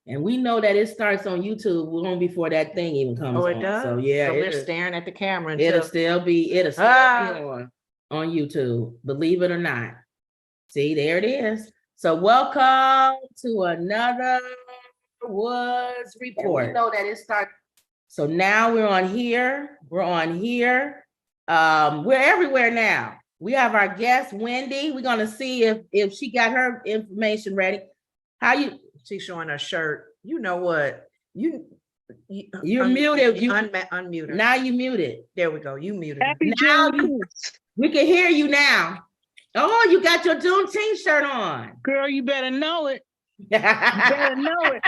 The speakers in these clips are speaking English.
And we know that it starts on YouTube long before that thing even comes Oh, it on. does? So yeah, So we're staring at the camera until... it'll still be on YouTube, believe it or not. See, there it is. So welcome to another Woods Report. We know that it starts. So now we're on here. We're on here. We're everywhere now. We have our guest, Wendy. We're gonna see if she got her information ready. She's showing her shirt. You know what? You're muted. You unmute her. Now you muted. There we go. You muted. Now we can hear you now. Oh, you got your Juneteenth shirt on. Girl, you better know it. You better know it.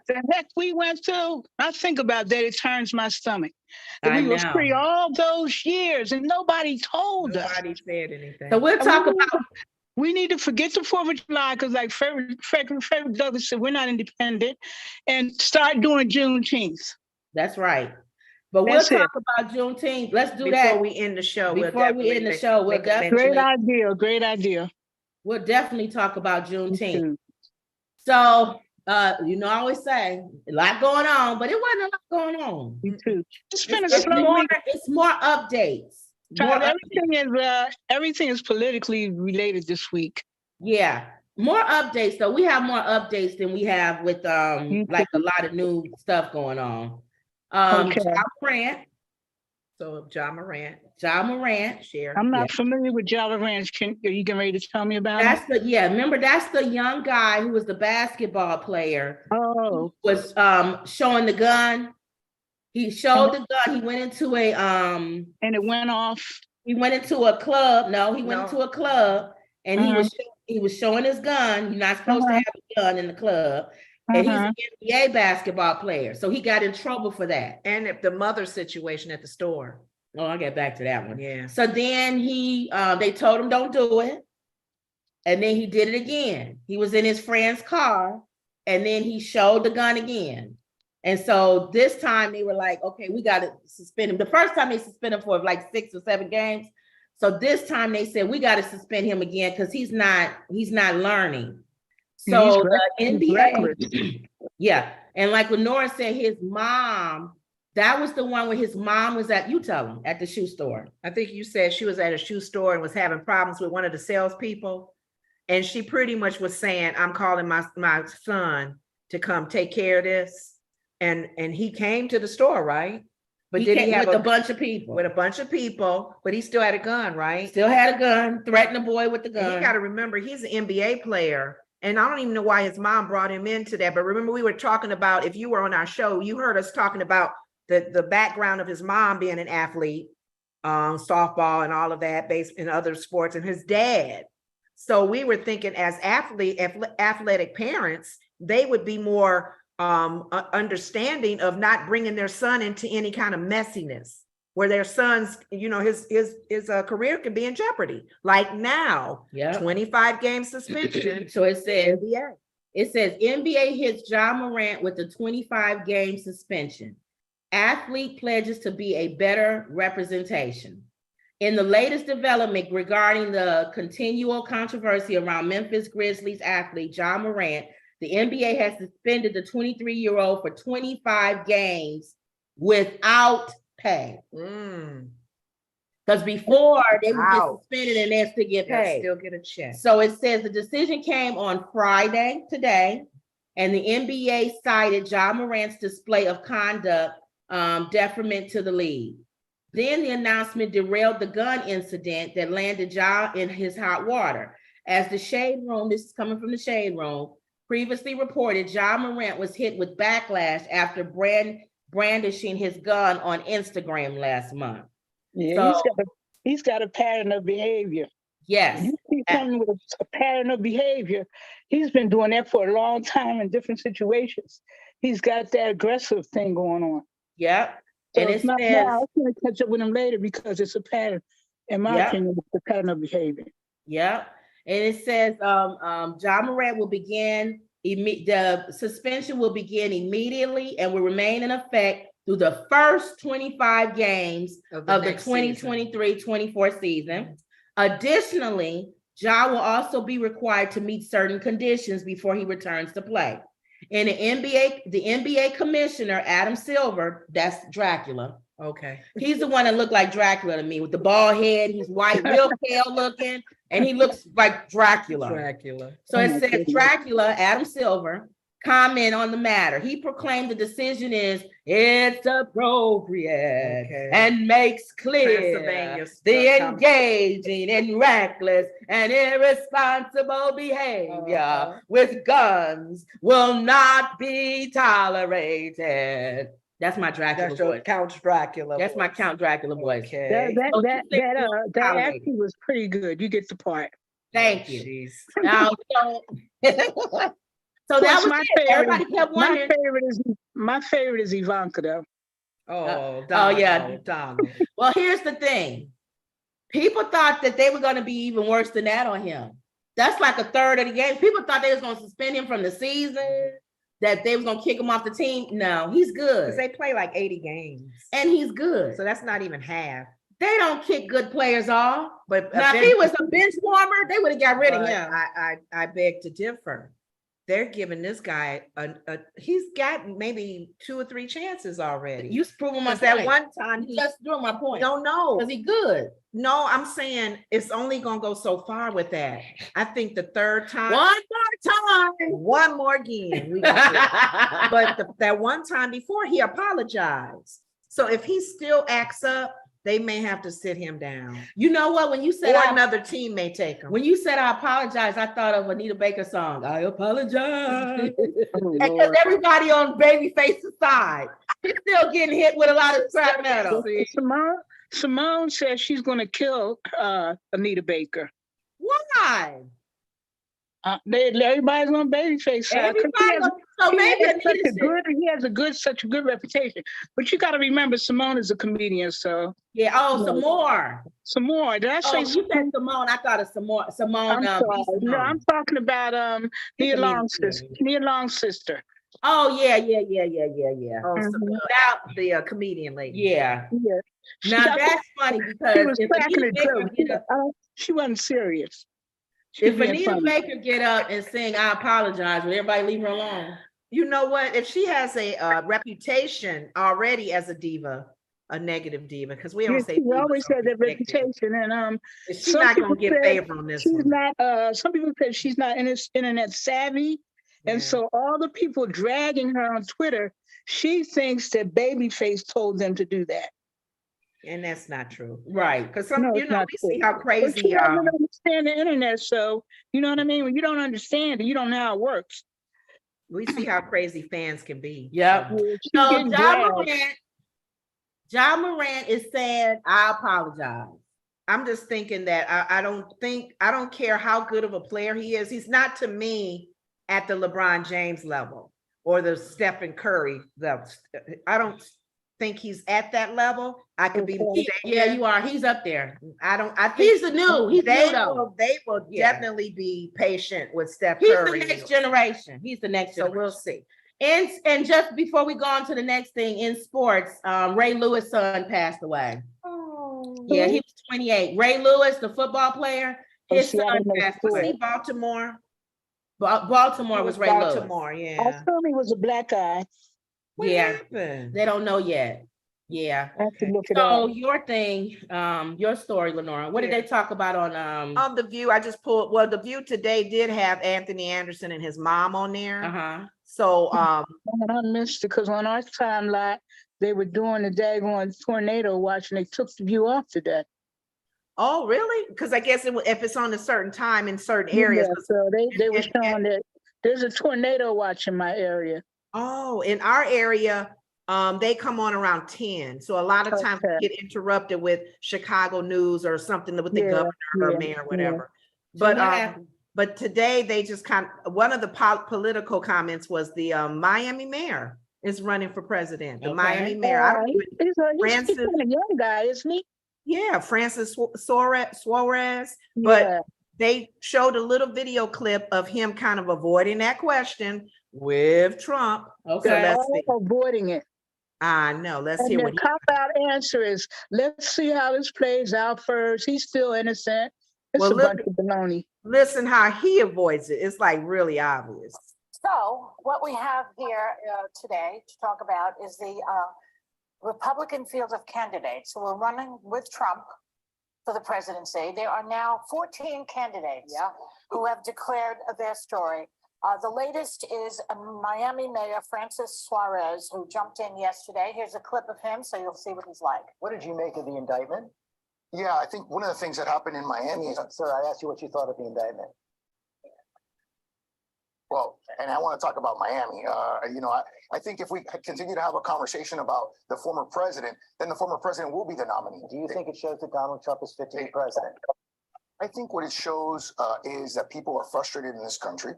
The heck we went through, I think about that, it turns my stomach. We were free all those years and nobody told us. Nobody said anything. So we'll talk about... We need to forget the 4th of July because like Frederick Douglass said, we're not independent, and start doing Juneteenth. That's right. But we'll talk about Juneteenth. Let's do that. Before we end the show. Great idea. We'll definitely talk about Juneteenth. So, I always say a lot going on, but it wasn't a lot going on. Me too. It's more updates. Everything is politically related this week. Yeah, more updates. So we have more updates than we have with like a lot of new stuff going on. Ja Morant. So Ja Morant. Share. I'm not familiar with Ja Morant. Are you getting ready to tell me about it? Remember, that's the young guy who was the basketball player. Oh. Who was showing the gun. He showed the gun. He went into a and it went off. He went into a club. Went into a club and he was showing his gun. You're not supposed to have a gun in the club. And he's an NBA basketball player. So he got in trouble for that. And if the mother situation at the store. Oh, I'll get back to that one. Yeah. So then they told him don't do it. And then he did it again. He was in his friend's car and then he showed the gun again. And so this time they were like, okay, we got to suspend him. The first time they suspended him for like 6 or 7 games. So this time they said, we got to suspend him again because he's not learning. So the NBA, yeah. And like when Nora said, his mom, that was the one where his mom was at the shoe store. I think you said she was at a shoe store and was having problems with one of the salespeople. And she pretty much was saying, I'm calling my son to come take care of this. And he came to the store, right? But did he have with a bunch of people? With a bunch of people, but he still had a gun, right? Still had a gun, threatened a boy with the gun. And you got to remember, he's an NBA player. And I don't even know why his mom brought him into that. But remember, we were talking about, if you were on our show, you heard us talking about the background of his mom being an athlete, softball and all of that, based in other sports, and his dad. So we were thinking as athletic parents, they would be more understanding of not bringing their son into any kind of messiness where their son's, his career can be in jeopardy. Like now, 25 game suspension. So it says, NBA hits Ja Morant with a 25 game suspension. Athlete pledges to be a better representation. In the latest development regarding the continual controversy around Memphis Grizzlies athlete Ja Morant, the NBA has suspended the 23-year-old for 25 games without pay. Because before they would get suspended and they still get paid. Still get a check. So it says the decision came on Friday today, and the NBA cited Ja Morant's display of conduct detriment to the league. Then the announcement derailed the gun incident that landed Ja in his hot water. As the Shade Room, this is coming from the Shade Room, previously reported, Ja Morant was hit with backlash after brandishing his gun on Instagram last month. Yeah, so, he's got a pattern of behavior. Yes. You see someone with a pattern of behavior. He's been doing that for a long time in different situations. He's got that aggressive thing going on. Yep. So it's not now. I'm going to catch up with him later because it's a pattern, in my opinion, it's a pattern of behavior. Yep. And it says Ja Morant will begin, the suspension will begin immediately and will remain in effect through the first 25 games of the 2023-24 season. Additionally, Ja will also be required to meet certain conditions before he returns to play. And the NBA commissioner, Adam Silver, that's Dracula. Okay. He's the one that looked like Dracula to me with the bald head. He's white, real pale looking, and he looks like Dracula. So it says Dracula, Adam Silver, comment on the matter. He proclaimed the decision it's appropriate and makes clear the engaging in reckless and irresponsible behavior with guns will not be tolerated. That's my Dracula voice. Count Dracula. That's my Count Dracula voice. Okay. That actually was pretty good. You get the part. Thank you. Now, so that was my it. favorite. Everybody kept wondering. My favorite is Ivanka though. Donald. Well, here's the thing. People thought that they were going to be even worse than that on him. That's like a third of the game. People thought they was going to suspend him from the season, that they was going to kick him off the team. No, he's good. Because they play like 80 games. And he's good. So that's not even half. They don't kick good players off. But now, if he was a bench warmer, they would have got rid of him. I beg to differ. They're giving this guy he's got maybe 2 or 3 chances already. You proving my point. That one time he just doing my point. Don't know. Because he good. No, I'm saying it's only gonna go so far with that. I think the third time. One more again. But that one time before, he apologized. So if he still acts up, they may have to sit him down. You know what? When you said another team may take him. When you said I apologize, I thought of Anita Baker's song. I apologize. Because everybody on Babyface's side, he's still getting hit with a lot of scrap metal. Simone says she's going to kill Anita Baker. Why? Everybody's on Babyface side. He has such a good reputation. But you got to remember, Simone is a comedian, so yeah. Oh, some more. Did I say? You said Simone. I thought of Simone. No, I'm talking about Nia Long's sister. Nia Long's sister. Oh yeah. Oh, without the comedian lady. Yeah. Now that's funny because she wasn't serious. If Anita Baker get up and sing "I apologize," will everybody leave her alone? You know what? If she has a reputation already as a diva, a negative diva, because we always say we always say that reputation, and she's not going to get favor on this. She's not. Some people say she's not internet savvy, and so all the people dragging her on Twitter, she thinks that Babyface told them to do that. And that's not true. Right. Because we see how crazy you don't understand the internet, so you know what I mean? When you don't understand it, you don't know how it works. We see how crazy fans can be. Yep. So John Morant is saying, I apologize. I'm just thinking that I don't care how good of a player he is. He's not, to me, at the LeBron James level or the Stephen Curry level. I don't think he's at that level. I could be mistaken. Yeah, you are. He's up there. I think he's the new. They will definitely be patient with Steph Curry. He's the next generation. He's the next generation. So we'll see. And just before we go on to the next thing in sports, Ray Lewis' son passed away. Oh, yeah, he was 28. Ray Lewis, the football player, his son passed away. Was he Baltimore? Baltimore was Ray Lewis. Baltimore, yeah. I thought he was a black guy. What happened? They don't know yet. Yeah. I have to look it so up. your thing, your story, Lenora. What did they talk about on The View? I just pulled. Well, The View today did have Anthony Anderson and his mom on there. So I missed it because on our timeline they were doing the daggone tornado watch and they took The View off today. Oh, really? Because I guess if it's on a certain time in certain areas. Yeah, so they were showing that there's a tornado watch in my area. Oh, in our area, they come on around 10. So a lot of times we get interrupted with Chicago news or something with the governor or mayor or whatever. Yeah. But today they just one of the political comments was the Miami mayor is running for president. The Miami mayor. I don't even. He's a young guy, isn't he? Yeah, Francis Suarez. But they showed a little video clip of him kind of avoiding that question with Trump. Okay. So let's see. Avoiding it. I know. Let's hear what the cop-out answer is. Let's see how this plays out first. He's still innocent. It's a bunch of baloney. Listen how he avoids it. It's like really obvious. So what we have here today to talk about is the Republican field of candidates who are running with Trump for the presidency. There are now 14 candidates who have declared their story. The latest is Miami Mayor Francis Suarez, who jumped in yesterday. Here's a clip of him, so you'll see what he's like. What did you make of the indictment? Yeah, I think one of the things that happened in Miami is, Sir, I asked you what you thought of the indictment. well, and I want to talk about Miami. I think if we continue to have a conversation about the former president, then the former president will be the nominee. Do you think it shows that Donald Trump is fit to be president? I think what it shows is that people are frustrated in this country,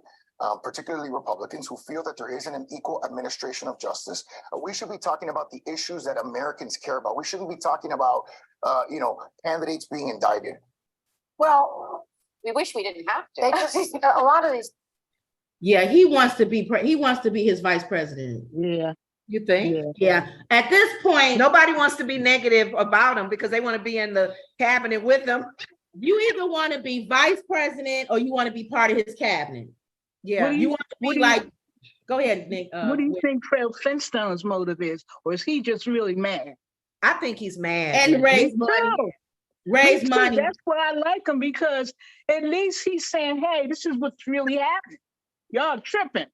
particularly Republicans who feel that there isn't an equal administration of justice. We should be talking about the issues that Americans care about. We shouldn't be talking about, candidates being indicted. Well, We wish we didn't have they to. just, a lot of these. Yeah, he wants to be his vice president. Yeah. You think? Yeah. At this point, Nobody wants to be negative about him because they want to be in the cabinet with them. you either want to be vice president or you want to be part of his cabinet. Yeah. You want to be like, go ahead, Nick. What do you think Fred Flintstone's motive is? Or is he just really mad? I think he's mad. And raise Me money. too. Raise Me too. money. That's why I like him, because at least he's saying, hey, this is what's really happening. Y'all tripping.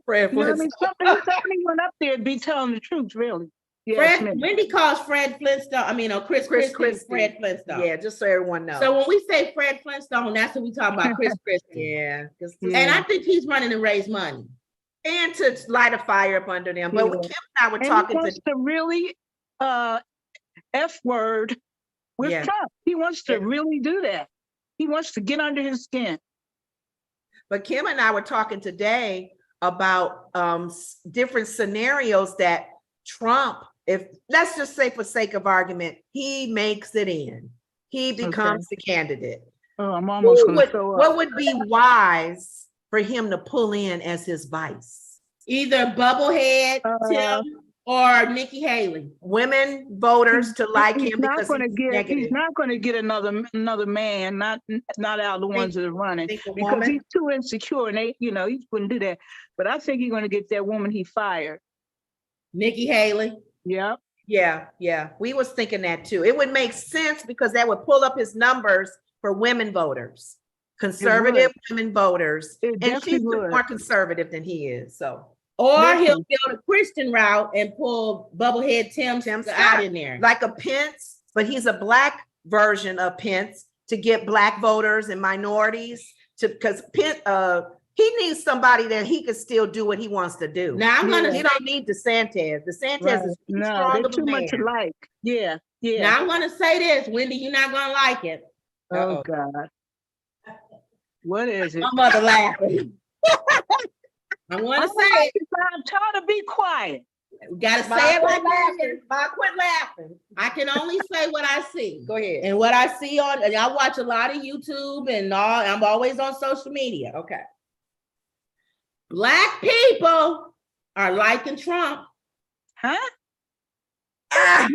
Fred You know what I mean? Flintstone. Somebody went up there to be telling the truth, really. Yes, ma'am. Wendy calls Fred Flintstone. Chris Christie, Fred Flintstone. Yeah, just so everyone knows. So when we say Fred Flintstone, that's what we talk about, Chris Christie. yeah. And I think he's running to raise money. And to light a fire up under them. But Yeah. Kim and I were And talking he wants to to really F word with Yeah. Trump. He wants to really do that. He wants to get under his skin. But Kim and I were talking today about different scenarios that Trump, if let's just say for sake of argument, he makes it in, he becomes the candidate. Oh, I'm almost going to throw up. What would be wise for him to pull in as his vice? Either Bubblehead, Tim, or Nikki Haley. Women voters to like him because he's he's negative. not going to get another man, not out of the ones that are running, Think a because woman? he's too insecure, and he wouldn't do that. But I think he's going to get that woman he fired. Nikki Haley. Yeah. Yeah. We was thinking that too. It would make sense because that would pull up his numbers for women voters, conservative women voters. It And definitely she's would. more conservative than he is. So Or Listen. he'll go the Christian route and pull Bubblehead Tim Scott. out in there. like a Pence, but he's a black version of Pence to get black voters and minorities because Pence, he needs somebody that he can still do what he wants to do. Now I'm gonna He don't need DeSantis. DeSantis is too No, strong they're of a too much man. alike. Yeah. now I'm gonna say this, Wendy, you're not gonna like it. Oh God. What is it? My mother laughing. I'm gonna say it. I'm trying to be quiet. We gotta Ma, say it quit like laughing. Ma, quit laughing. I can only say what I see. Go ahead. And what I see and I watch a lot of YouTube and all, I'm always on social media. Okay. Black people are liking Trump. Huh? Can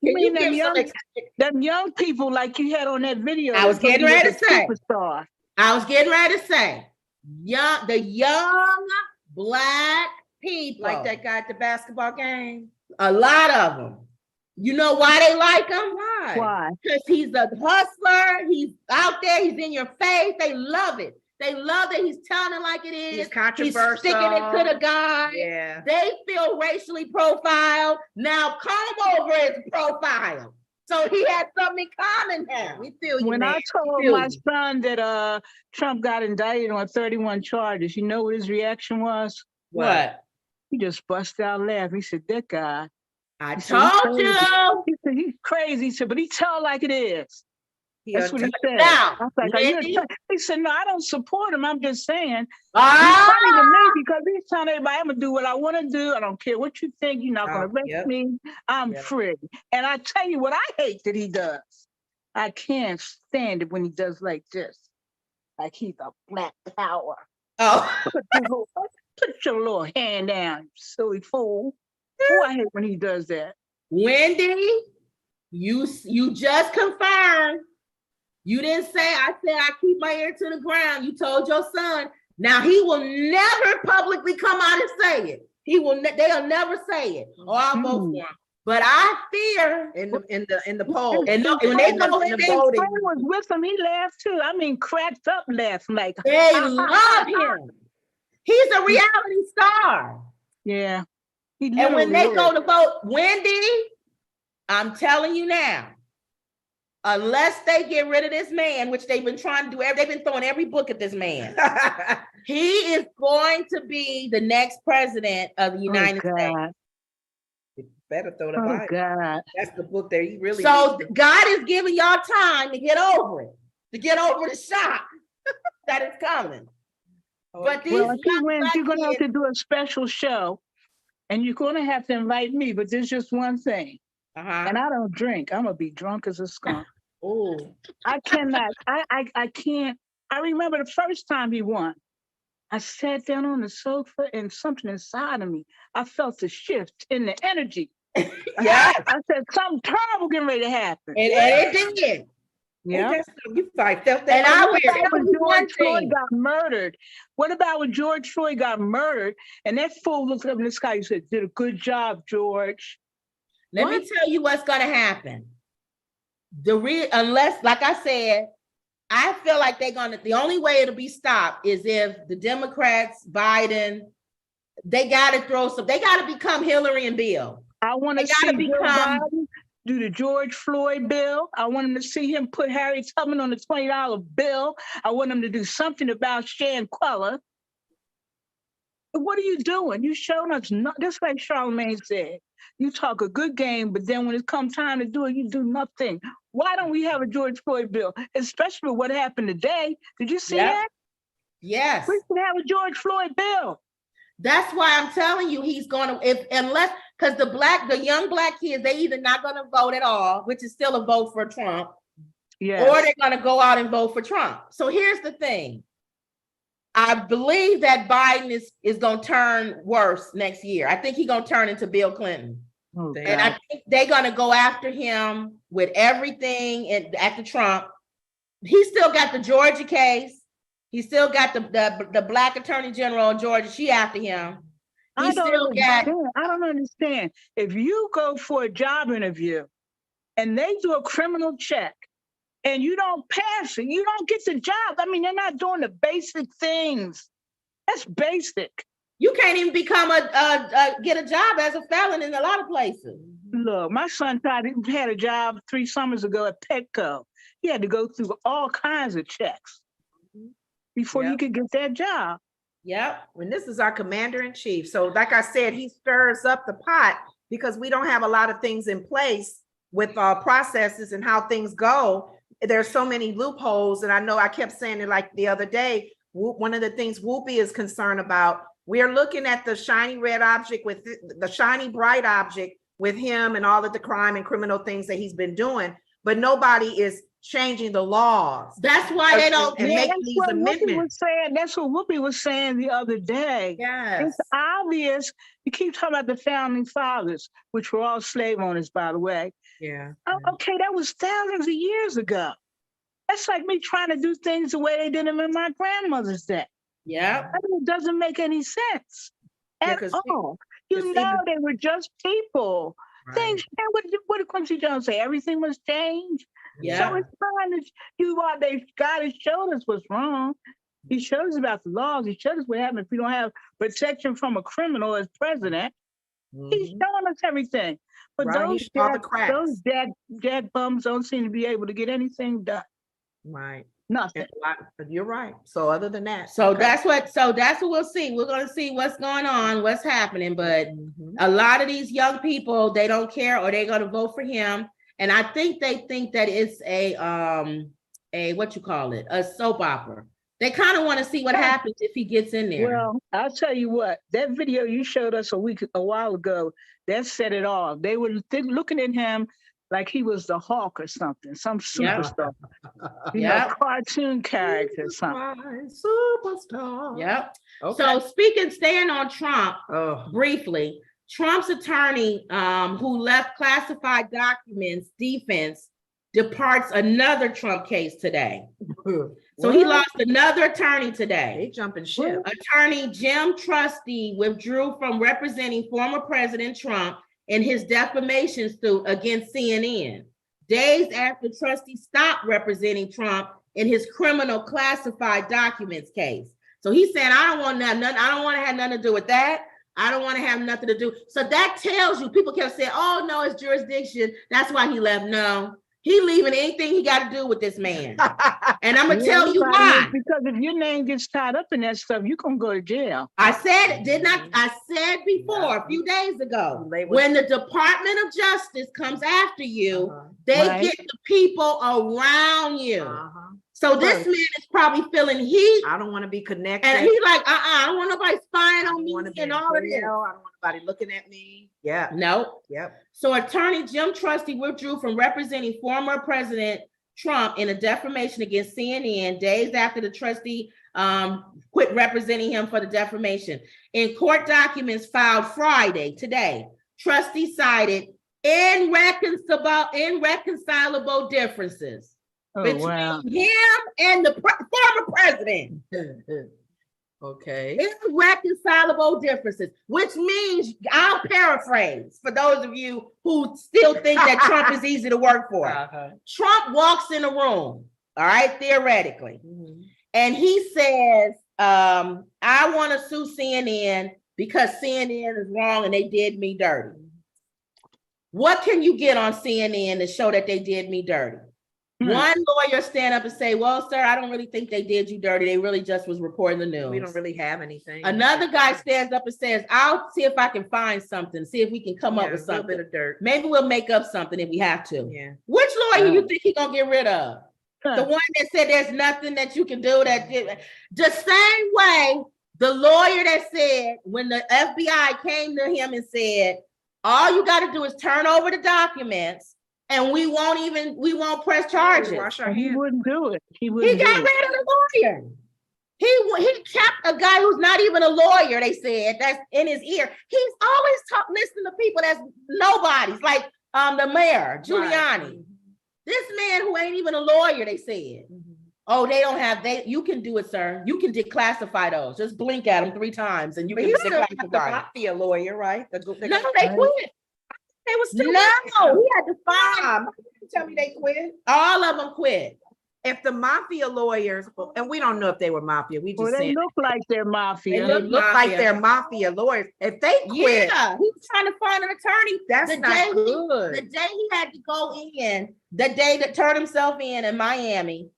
You mean give them young people like you had on that video? I was getting ready to say. Superstar. I was getting ready to say, the young Black people, Like that guy at the basketball game. a lot of them. You know why they like him? Why? Because he's a hustler. He's out there. He's in your face. They love it. They love that he's telling it like it is. He's controversial. He's sticking it to the guy. Yeah. They feel racially profiled. Now comb over his profile. So he had something in common now. We feel you, When man. I told Feel my you. son that Trump got indicted on 31 charges, you know what his reaction was? What? He just busted out laughing. He said, "That guy." I He said, "He's told crazy." you. He said, "He's crazy." He said, "But he tell like it is." That's what he said. Now, I was like, "Are you Wendy? He said, "No, I don't support him. I'm just saying." He's Ah! funny to me because he's telling everybody, "I'm gonna do what I want to do. I don't care what you think. You're not gonna arrest Yep. me. I'm Yep. free." And I tell you what I hate that he does. I can't stand it when he does like this, like he's a black power. Oh. Put your little hand down, you silly fool. Oh, I hate when he does that. Wendy, you just confirmed. You didn't say, I said I keep my ear to the ground. You told your son Now he will never publicly come out and say it. They'll never say it. Oh, I'll vote for him. But I fear in the poll. And when they go in the voting, was with him, he laughed too. I mean, cracked up laughing like they love him. He's a reality star. Yeah. And when they go to vote, Wendy, I'm telling you now, unless they get rid of this man, which they've been trying to do, they've been throwing every book at this man. He is going to be the next president of the United States. Better throw the Bible. God. That's the book that he really. So God is giving y'all time to get over it, to get over the shock that is coming. But these if he wins, you're going to have to do a special show, and you're going to have to invite me. But there's just one thing, and I don't drink. I'm gonna be drunk as a skunk. Oh, I cannot. I can't. I remember the first time he won. I sat down on the sofa and something inside of me, I felt a shift in the energy. Yeah. I said, something terrible getting ready to happen. And it did. Yeah. You probably felt that. And I What about when one George Floyd thing. got murdered? What about when George Floyd got murdered? And that fool looked up in the sky and said, did a good job, George. Let me tell you what's going to happen. Unless, like I said, I feel like the only way it'll be stopped is if the Democrats, Biden, they got to become Hillary and Bill. I want to see Joe Biden do the George Floyd bill. I want him to see him put Harriet Tubman on the $20 bill. I want him to do something about Shan Queller. What are you doing? You showing us, just like Charlamagne said, you talk a good game, but then when it comes time to do it, you do nothing. Why don't we have a George Floyd bill? Especially what happened today. Did you see that? Yes. We should have a George Floyd bill. That's why I'm telling you, he's going to, because the young black kids, they either not going to vote at all, which is still a vote for Trump, or they're going to go out and vote for Trump. So here's the thing. I believe that Biden is going to turn worse next year. I think he's going to turn into Bill Clinton. And I think they're going to go after him with everything after Trump. He still got the Georgia case. He still got the black attorney general in Georgia. She after him. I don't understand. If you go for a job interview and they do a criminal check and you don't pass it, you don't get the job. I mean, they're not doing the basic things. That's basic. You can't even become get a job as a felon in a lot of places. Look, my son had a job 3 summers ago at Petco. He had to go through all kinds of checks before you could get that job. Yep. And this is our commander in chief. So like I said, he stirs up the pot because we don't have a lot of things in place with processes and how things go. There's so many loopholes. And I know I kept saying it like the other day, one of the things Whoopi is concerned about, we are looking at the shiny red object with the shiny bright object with him and all of the crime and criminal things that he's been doing, but nobody is changing the laws. That's why they don't make these amendments. That's what Whoopi was saying the other day. Yes. It's obvious. You keep talking about the founding fathers, which were all slave owners, by the way. Yeah. Okay, that was thousands of years ago. That's like me trying to do things the way they did them in my grandmother's day. Yeah. I mean, it doesn't make any sense at all. You know, they were just people. Right. Things, what did Quincy Jones say? Everything must change. Yeah. So it's fine to do what God has showed us what's wrong. He showed us about the laws. He showed us what happens if we don't have protection from a criminal as president. He's showing us everything. But those jag bums don't seem to be able to get anything done. Right. Nothing. You're right. So other than that. That's what we'll see. We're going to see what's going on, what's happening. But a lot of these young people, they don't care, or they're going to vote for him. And I think they think that it's a soap opera. They kind of want to see what happens if he gets in there. Well, I'll tell you what, that video you showed us a while ago, that set it off. They were looking at him like he was the Hulk or something, some superstar. Cartoon character or something. Superstar. Yep. Okay. So staying on Trump briefly, Trump's attorney who left classified documents defense departs another Trump case today. So he lost another attorney today. They jumping ship. Attorney Jim Trusty withdrew from representing former President Trump in his defamation suit against CNN. Days after Trusty stopped representing Trump in his criminal classified documents case. So he's saying, I don't want to have nothing to do with that. I don't want to have nothing to do. So that tells you, people kept saying, oh no, it's jurisdiction. That's why he left. No, he leaving anything he got to do with this man. And I'm going to tell you why. Because if your name gets tied up in that stuff, you're going to go to jail. I said before, a few days ago, when the Department of Justice comes after you, they get the people around you. So this man is probably feeling heat. I don't want to be connected. And he's like, I don't want nobody spying on me and all of this. I don't want nobody looking at me. Yeah. Nope. Yep. So attorney Jim Trusty withdrew from representing former President Trump in a defamation against CNN days after the trustee quit representing him for the defamation. In court documents filed Friday, today, Trusty cited irreconcilable differences between him and the former president. Okay. Irreconcilable differences, which means, I'll paraphrase for those of you who still think that Trump is easy to work for. Trump walks in a room, all right, theoretically, and he says, I want to sue CNN because CNN is wrong and they did me dirty. What can you get on CNN to show that they did me dirty? One lawyer stand up and say, well, sir, I don't really think they did you dirty. They really just was reporting the news. We don't really have anything. Another guy stands up and says, I'll see if I can find something, see if we can come up with something. A little bit of dirt. Maybe we'll make up something if we have to. Yeah. Which lawyer you think he's gonna get rid of? The one that said there's nothing that you can do that did the same way the lawyer that said when the FBI came to him and said, all you got to do is turn over the documents and we won't press charges. He wouldn't do it. He got rid of the lawyer. He kept a guy who's not even a lawyer, they said, that's in his ear. He's always listening to people that's nobodies, like the mayor, Giuliani. Right. This man who ain't even a lawyer, they said. Oh, you can do it, sir. You can declassify those. Just blink at them 3 times and you can declassify. The mafia lawyer, right? No, they quit. They was still he had to find. Tell me they quit. All of them quit. If the mafia lawyers, and we don't know if they were mafia, we just they look like they're mafia. They look like they're mafia lawyers. If they quit, he was trying to find an attorney. That's not good. The day he had to go in, the day that turned himself in Miami,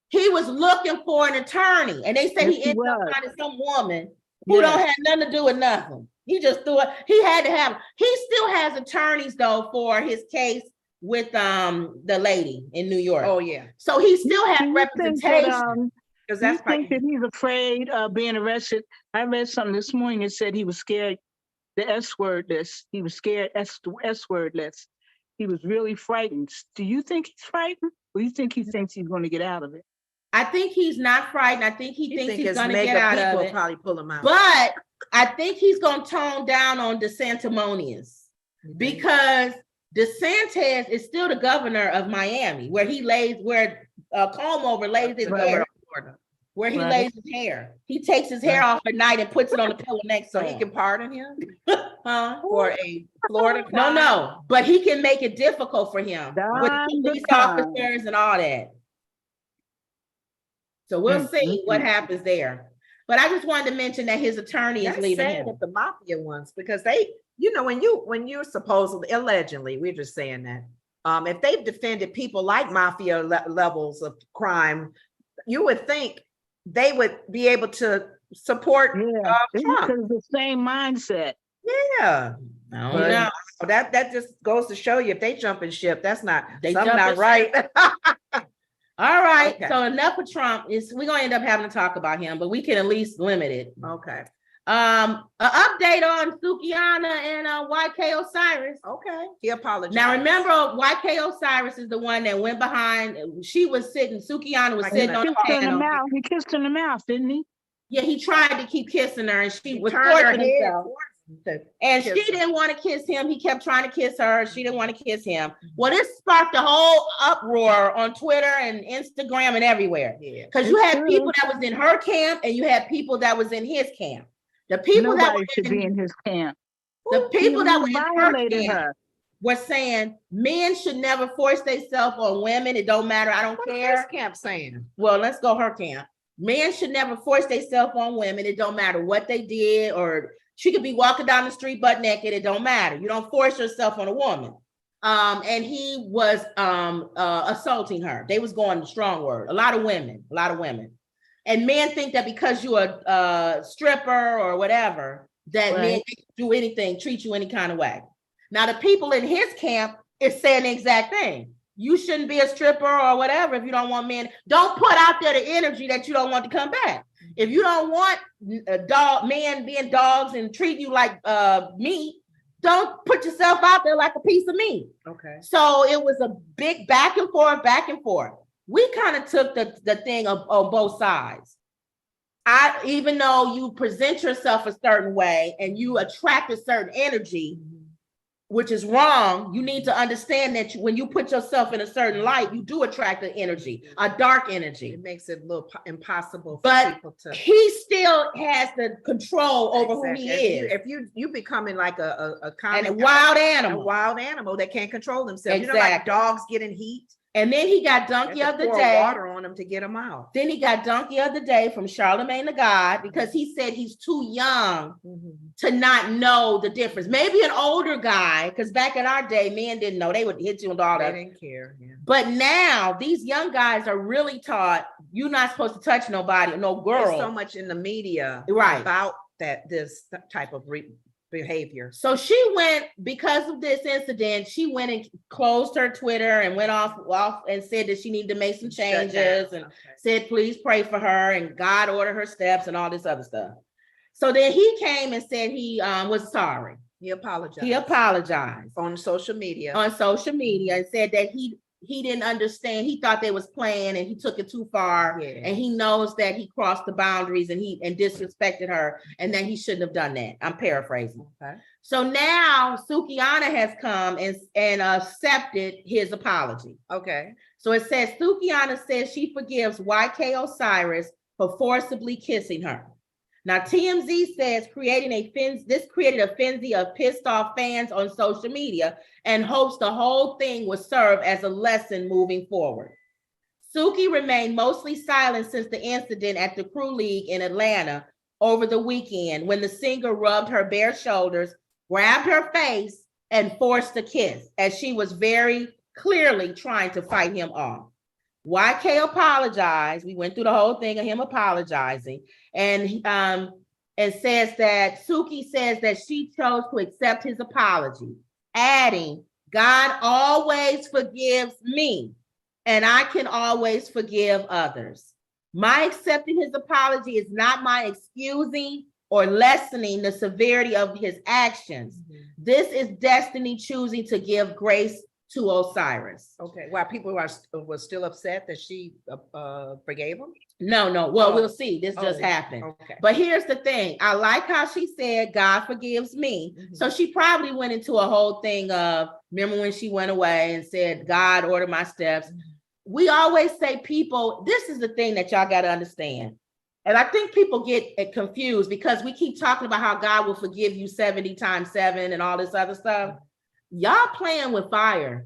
he was looking for an attorney, and they said he ended up finding some woman who don't have nothing to do with nothing. He just threw it. He still has attorneys though for his case with the lady in New York. Oh yeah. So he still has representation. Because that's think that he's afraid of being arrested. I read something this morning that said he was scared the S word list. He was scared S word list. He was really frightened. Do you think he's frightened? Or do you think he thinks he's going to get out of it? I think he's not frightened. I think he thinks he's going to get out of it. Probably pull him out. But I think he's going to tone down on DeSantimonious because DeSantis is still the governor of Miami, where Cuomo lays his hair. Where he lays his hair. He takes his hair off at night and puts it on the pillow next to him. So he can pardon him? For a Florida crime? No. But he can make it difficult for him with police officers and all that. So we'll see what happens there. But I just wanted to mention that his attorney is leaving him. With the mafia ones, because they, when you're supposedly, allegedly, we're just saying that, if they've defended people like mafia levels of crime, you would think they would be able to support Trump. Because the same mindset. Yeah. No. That just goes to show you if they jump in ship, that's not right. All right. Okay. So enough of Trump. We're gonna end up having to talk about him, but we can at least limit it. Okay. An update on Sukihana and YK Osiris. Okay. He apologized. Now remember, YK Osiris is the one that went behind. She was sitting. Sukihana was sitting on the panel. He kissed her in the mouth, didn't he? Yeah, he tried to keep kissing her, and she was forcing herself. And she didn't want to kiss him. He kept trying to kiss her. She didn't want to kiss him. Well, this sparked a whole uproar on Twitter and Instagram and everywhere. Because you had people that was in her camp and you had people that was in his camp. The people that should be in his camp. The people that were in her camp her. were saying men should never force themselves on women. It don't matter. I don't care. What's camp saying? Well, let's go her camp. Men should never force themselves on women. It don't matter what they did, or she could be walking down the street butt naked. It don't matter. You don't force yourself on a woman. And he was assaulting her. They was going the strong word. A lot of women. And men think that because you're a stripper or whatever, that men can do anything, treat you any kind of way. Now, the people in his camp is saying the exact thing. You shouldn't be a stripper or whatever if you don't want men. Don't put out there the energy that you don't want to come back. If you don't want men being dogs and treat you like meat, don't put yourself out there like a piece of meat. Okay. So it was a big back and forth. We kind of took the thing on both sides. Even though you present yourself a certain way and you attract a certain energy, which is wrong, you need to understand that when you put yourself in a certain light, you do attract an energy, a dark energy. It makes it a little impossible for but people to. He still has the control over who he is. If you becoming like a wild animal that can't control themselves. Exactly. You know, like dogs getting heat. And then he got dunked the other day. Water on him to get him out. Then he got dunked the other day from Charlemagne the God because he said he's too young to not know the difference. Maybe an older guy, because back in our day, men didn't know. They would hit you and all that. They didn't care. Yeah. But now these young guys are really taught you're not supposed to touch nobody, no girl. There's so much in the media about this type of behavior. So she went, because of this incident, she went and closed her Twitter and went off and said that she needed to make some changes and said, please pray for her and God order her steps and all this other stuff. So then he came and said he was sorry. He apologized. On social media and said that he didn't understand. He thought they was playing and he took it too far. Yeah. And he knows that he crossed the boundaries and disrespected her and that he shouldn't have done that. I'm paraphrasing. Okay. So now Sukihana has come and accepted his apology. Okay. So it says Sukihana says she forgives YK Osiris for forcibly kissing her. Now, TMZ says this created a frenzy of pissed off fans on social media and hopes the whole thing will serve as a lesson moving forward. Suki remained mostly silent since the incident at the Crew League in Atlanta over the weekend when the singer rubbed her bare shoulders, grabbed her face, and forced a kiss as she was very clearly trying to fight him off. YK apologized. We went through the whole thing of him apologizing. And says that Suki says that she chose to accept his apology, adding, God always forgives me, and I can always forgive others. My accepting his apology is not my excusing or lessening the severity of his actions. Mm-hmm. This is destiny choosing to give grace to Osiris. Okay. While people were still upset that she forgave him? No. Well, we'll see. This just happened. Okay. But here's the thing. I like how she said, God forgives me. Mm-hmm. So she probably went into a whole thing of, remember when she went away and said, God, order my steps. Mm-hmm. We always say people, this is the thing that y'all got to understand. And I think people get confused because we keep talking about how God will forgive you 70 times 7 and all this other stuff. Y'all playing with fire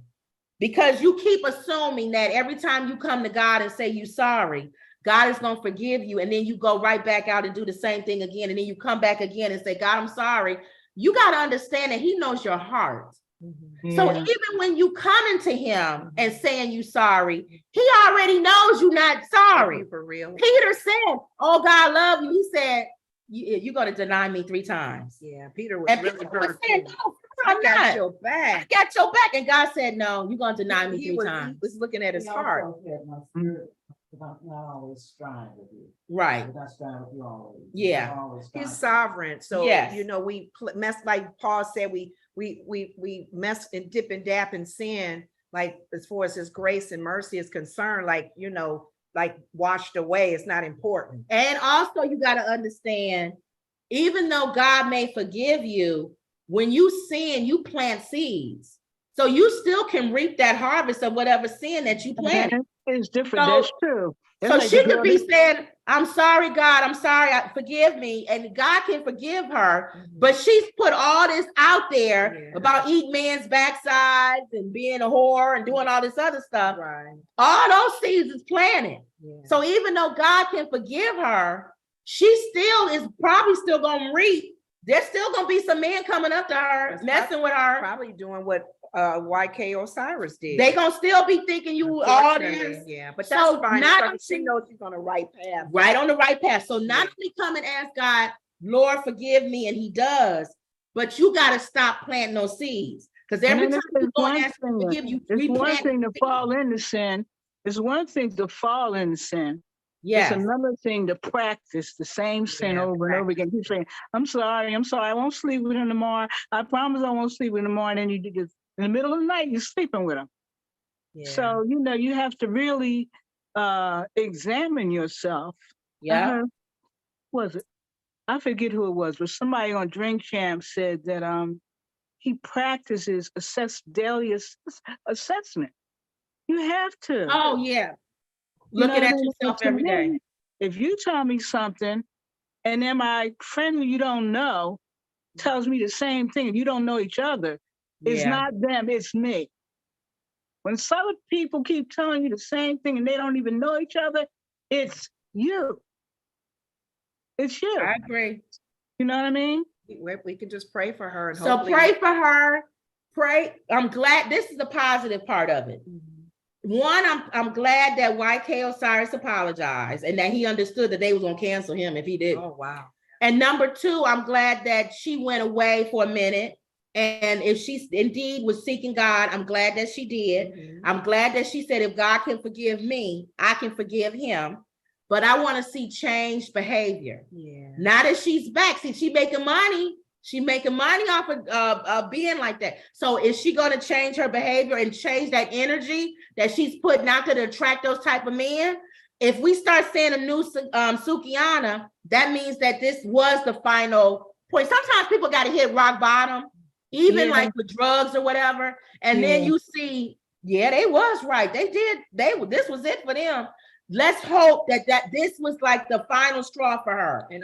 because you keep assuming that every time you come to God and say you sorry, God is going to forgive you. And then you go right back out and do the same thing again. And then you come back again and say, God, I'm sorry. You got to understand that he knows your heart. Mm-hmm. Yeah. So even when you coming to him and saying you sorry, he already knows you're not sorry. For real. Peter said, oh, God love you. He said, you're going to deny me 3 times. Yeah, Peter was really hurt. I got your back. I got your back. And God said, no, you're going to deny me 3 times. He was looking at his heart. Not always striving with you. Right. Not striving with you always. Yeah. He's sovereign. So, yes. You know, we mess, like Paul said, we mess and dip and dap and sin, like as far as his grace and mercy is concerned, like, you know, like washed away. It's not important. And also you got to understand, even though God may forgive you, when you sin, you plant seeds. So you still can reap that harvest of whatever sin that you planted. It's different. That's true. So she could be saying, I'm sorry, God, I'm sorry, forgive me. And God can forgive her, but she's put all this out there about eating men's backsides and being a whore and doing all this other stuff. Right. All those seeds is planted. So even though God can forgive her, she still is probably still going to reap. There's still going to be some men coming up to her, messing with her. Probably doing what YK Osiris did. They gonna still be thinking you all this. Yeah, but that's so fine. Not she knows she's on the right path. Right on the right path. So not only come and ask God, Lord, forgive me, and he does, but you got to stop planting those seeds. Because every time you go and ask him to forgive you, it's one thing to fall into sin. It's one thing to fall into sin. Yes. It's another thing to practice the same sin over and over again. Keep saying, I'm sorry, I won't sleep with him tomorrow. I promise I won't sleep with him tomorrow. And then you just, in the middle of the night, you're sleeping with him. Yeah. So, you have to really examine yourself. Yeah. Was it? I forget who it was, but somebody on Drink Champ said that he practices daily assessment. You have to. Oh, yeah. Looking at yourself every day. If you tell me something, and then my friend who you don't know tells me the same thing, and you don't know each other, it's not them, it's me. When some people keep telling you the same thing and they don't even know each other, it's you. It's you. I agree. You know what I mean? We can just pray for her. And so pray for her. Pray. I'm glad this is the positive part of it. One, I'm glad that YK Osiris apologized and that he understood that they was gonna cancel him if he did. Oh wow. And number two, I'm glad that she went away for a minute. And if she indeed was seeking God, I'm glad that she did. I'm glad that she said, if God can forgive me, I can forgive him. But I want to see changed behavior. Now that she's back, see, she making money. She making money off of being like that. So is she going to change her behavior and change that energy that she's putting out there to attract those type of men? If we start seeing a new Sukiana, that means that this was the final point. Sometimes people got to hit rock bottom, even like with drugs or whatever. And then you see, they was right. This was it for them. Let's hope that this was like the final straw for her. And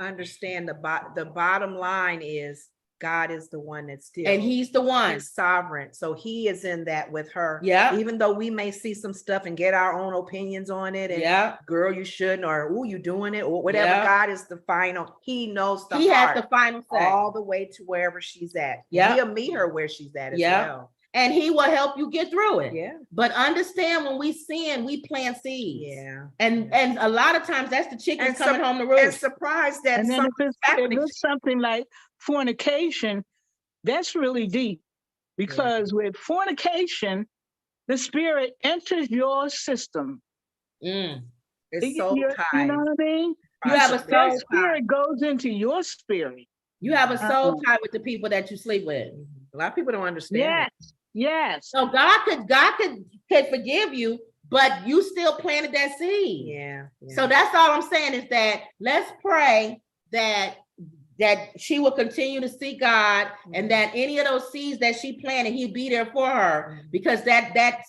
understand the bottom line is God is the one that's still, and he's the one sovereign. So he is in that with her. Yeah. Even though we may see some stuff and get our own opinions on it. And girl, you shouldn't, or you doing it, or whatever. God is the final. He knows the heart. He has the final say. All the way to wherever she's at. Yeah. He'll meet her where she's at as well. And he will help you get through it. Yeah. But understand, when we sin, we plant seeds. Yeah. And a lot of times that's the chickens coming home to roost. And surprised that if it's something like fornication, that's really deep. Because with fornication, the spirit enters your system. It's so tied. You know what I mean? You have a soul tie. Spirit goes into your spirit. You have a soul tie with the people that you sleep with. A lot of people don't understand. Yes. So God could forgive you, but you still planted that seed. Yeah. So that's all I'm saying is that let's pray that she will continue to seek God, and that any of those seeds that she planted, he'll be there for her, because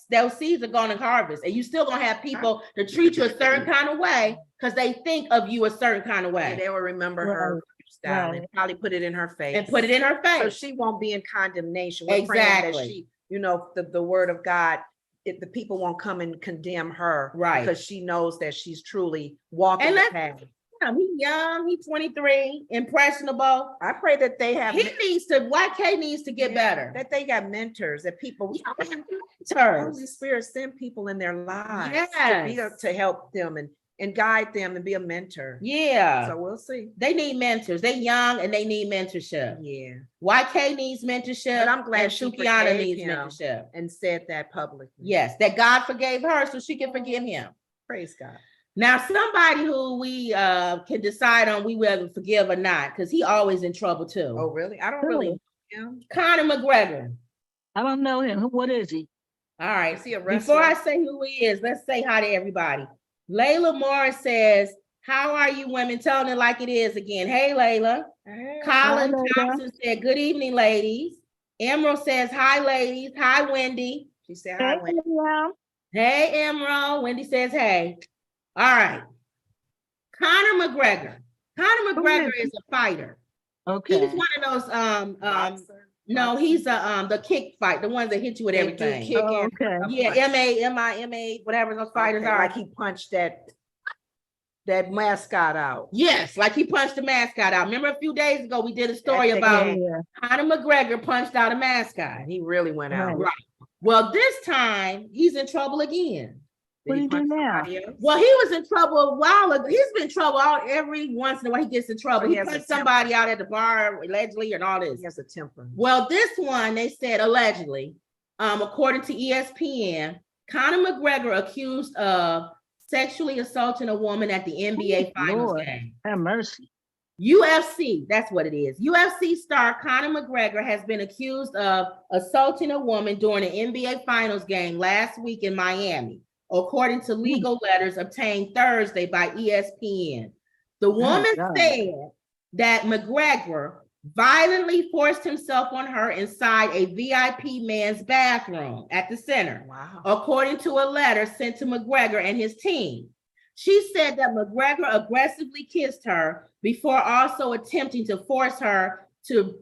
those seeds are going to harvest, and you still gonna have people to treat you a certain kind of way because they think of you a certain kind of way. And they will remember her style and probably put it in her face. So she won't be in condemnation. We're praying that she, the word of God, the people won't come and condemn her, right? Because she knows that she's truly walking the path. He's young, he's 23, impressionable. I pray that they have YK needs to get better. That they got mentors, that people Holy Spirit send people in their lives to help them and guide them and be a mentor. Yeah. So we'll see. They need mentors. They're young and they need mentorship. Yeah. YK needs mentorship. But I'm glad Sukiana needs mentorship. And said that publicly. Yes, that God forgave her so she can forgive him. Praise God. Now, somebody who we can decide on we whether forgive or not, because he always in trouble too. Oh, really? I don't really know him. Conor McGregor. I don't know him. What is he? All right. Before I say who he is, let's say hi to everybody. Layla Morris says, How are you women? Telling it like it is again. Hey, Layla. Hey. Colin Hi, Layla. Thompson said, good evening, ladies. Emerald says, hi, ladies. Hi, Wendy. She said hi, Wendy. Hey, Emerald. Wendy says, hey. All right. Conor McGregor. Conor McGregor is a fighter. Okay. He's one of those Boxer. no, he's the kick fight, the ones that hit you with They do everything. kick Oh, and okay. a Yeah, punch. MA, whatever those fighters Okay, are. like he punched that mascot out. Yes, like he punched the mascot out. Remember a few days ago we did a story That's the about game. Conor McGregor punched out a mascot. And he really went out. Right. Well, this time he's in trouble again. What Did do he you do punch now? somebody else? Well, he was in trouble a while ago. He's been in trouble every once in a while. He gets in trouble. So he He has a punched temper. somebody out at the bar allegedly and all this. He has a temper. Well, this one they said allegedly, according to ESPN, Conor McGregor accused of sexually assaulting a woman at the NBA Finals Lord, game. have mercy. UFC, that's what it is. UFC star Conor McGregor has been accused of assaulting a woman during an NBA Finals game last week in Miami, according to legal letters obtained Thursday by ESPN. The woman said that McGregor violently forced himself on her inside a VIP man's bathroom at the center, Wow. according to a letter sent to McGregor and his team. She said that McGregor aggressively kissed her before also attempting to force her to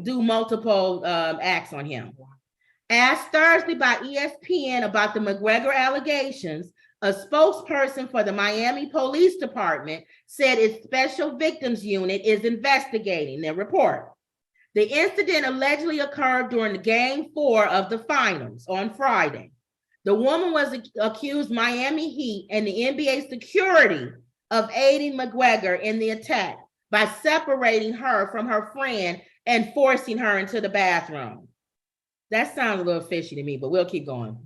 do multiple acts on him. Asked Thursday by ESPN about the McGregor allegations, a spokesperson for the Miami Police Department said its Special Victims Unit is investigating their report. The incident allegedly occurred during the Game 4 of the finals on Friday. The woman was accused Miami Heat and the NBA security of aiding McGregor in the attack by separating her from her friend and forcing her into the bathroom. That sounds a little fishy to me, but we'll keep going.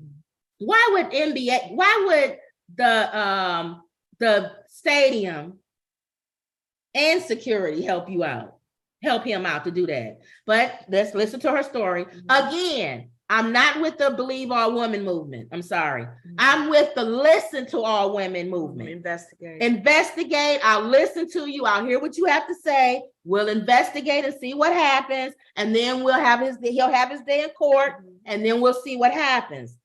Why would the stadium and security help him out to do that? But let's listen to her story. Again, I'm not with the believe all women movement. I'm sorry. I'm with the listen to all women movement. Investigate. I'll listen to you. I'll hear what you have to say. We'll investigate and see what happens. And then he'll have his day in court, and then we'll see what happens.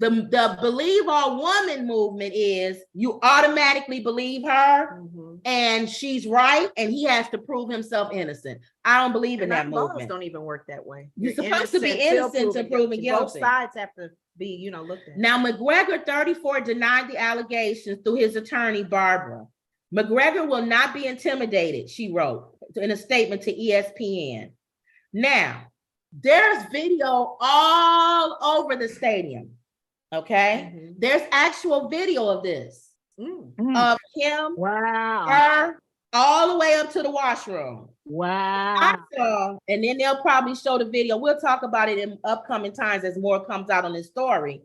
The believe all woman movement is you automatically believe her and she's right, and he has to prove himself innocent. I don't believe in that movement. Laws don't even work that way. You're supposed to be innocent to proven guilty. Both sides have to be, looked at. Now, McGregor, 34, denied the allegations through his attorney, Barbara. McGregor will not be intimidated, she wrote in a statement to ESPN. Now, there's video all over the stadium. Okay, there's actual video of this of him, her, all the way up to the washroom. Wow. And then they'll probably show the video. We'll talk about it in upcoming times as more comes out on this story.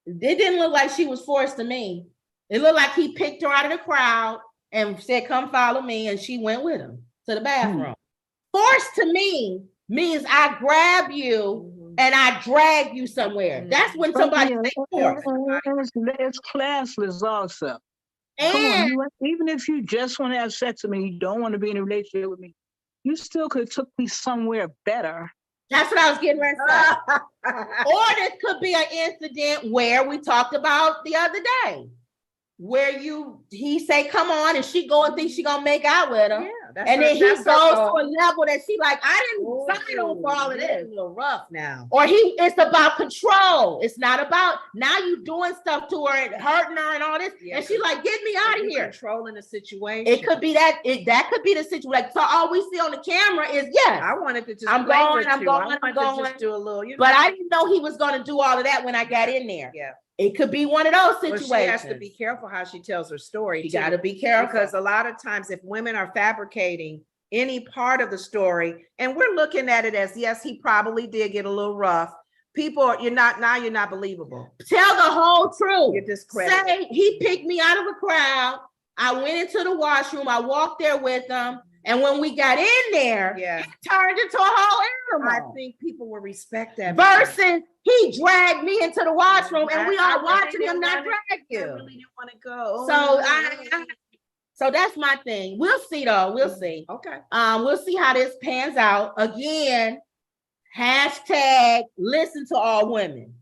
It didn't look like she was forced to me. It looked like he picked her out of the crowd and said, "Come follow me," and she went with him to the bathroom. Forced to me means I grab you and I drag you somewhere. That's when somebody takes force. It's classless also. And even if you just want to have sex with me, you don't want to be in a relationship with me, you still could have took me somewhere better. That's what I was getting ready to say. Or this could be an incident where we talked about the other day, where he say, "Come on," and she go and think she gonna make out with him. Yeah, and then he goes to a level that she like, I didn't sign on for all of this. A little rough now. Or it's about control. It's not about now you doing stuff to her and hurting her and all this. Yeah, and she like, "Get me out of here." Controlling the situation. It could be that. That could be the situation. Like, so all we see on the camera is yes. I wanted to just I'm going. just do a little. But I didn't know he was going to do all of that when I got in there. Yeah. It could be one of those situations. Well, she has to be careful how she tells her story. You got to be careful. Because a lot of times if women are fabricating any part of the story, and we're looking at it as, yes, he probably did get a little rough. You're not believable. Tell the whole truth. You're discredited. Say he picked me out of a crowd. I went into the washroom. I walked there with him. And when we got in there, it turned into a whole animal. I think people will respect that. Versus he dragged me into the washroom and we all watching him not drag you. I really didn't want to go. So So that's my thing. We'll see though. We'll see. Okay. We'll see how this pans out. Again, hashtag listen to all women.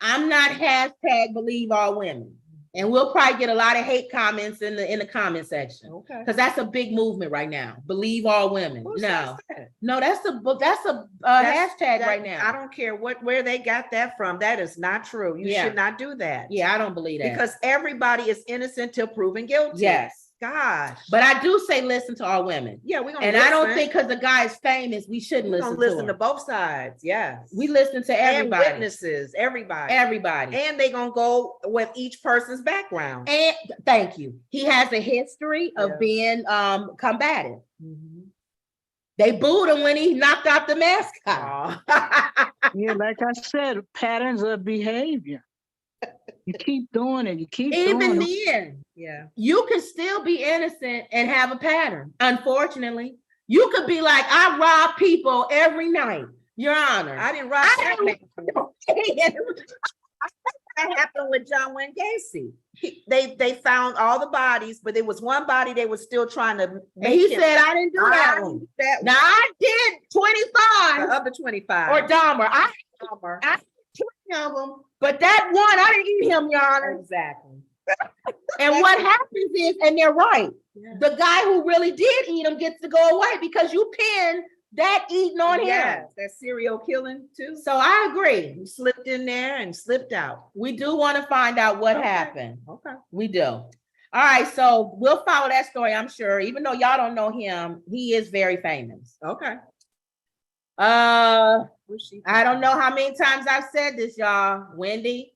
I'm not hashtag believe all women. And we'll probably get a lot of hate comments in the comment section. Okay. Because that's a big movement right now. Believe all women. Who No. says that? No, that's a hashtag right now. I don't care where they got that from. That is not true. You should not do that. Yeah, I don't believe that. Because everybody is innocent till proven guilty. Yes. Gosh. But I do say listen to all women. Yeah, we're gonna and listen. I don't think because the guy is famous, we shouldn't listen to both sides. Yes. We listen to everybody. And witnesses, everybody. And they gonna go with each person's background. And thank you. He has a history of being combative. Mm-hmm. They booed him when he knocked out the mascot. Yeah, like I said, patterns of behavior. You keep doing it. You keep even doing it. then. Yeah. You can still be innocent and have a pattern. Unfortunately, you could be like, I rob people every night, Your Honor. I didn't rob that. That happened with John Wayne Gacy. They found all the bodies, but there was one body they were still trying to make. And he said, I didn't do that one. Now I did 25. The other 25. Or Dahmer. I did 20 of them, but that one, I didn't eat him, Your Honor. Exactly. And what happens is, and they're right, the guy who really did eat him gets to go away because you pinned that eating on him. That serial killing too. So I agree. You slipped in there and slipped out. We do want to find out what happened. Okay. We do. All right, so we'll follow that story, I'm sure. Even though y'all don't know him, he is very famous. Okay. I don't know how many times I've said this, y'all. Wendy,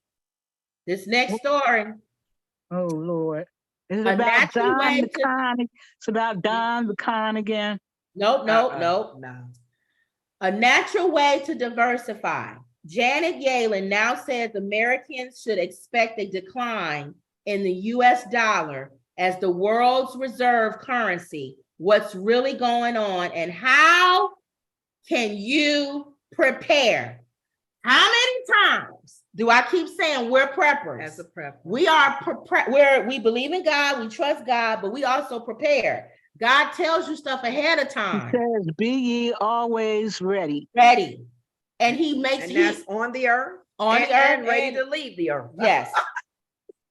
this next story. Oh Lord. Is it about Don the Con? It's about Don the Con again. Nope. A natural way to diversify. Janet Yellen now says Americans should expect a decline in the US dollar as the world's reserve currency. What's really going on and how can you prepare? How many times do I keep saying we're preppers? As a prepper. We are we believe in God, we trust God, but we also prepare. God tells you stuff ahead of time. He says, be ye always ready. Ready. And he makes that's on the earth. And ready to leave the earth. Yes.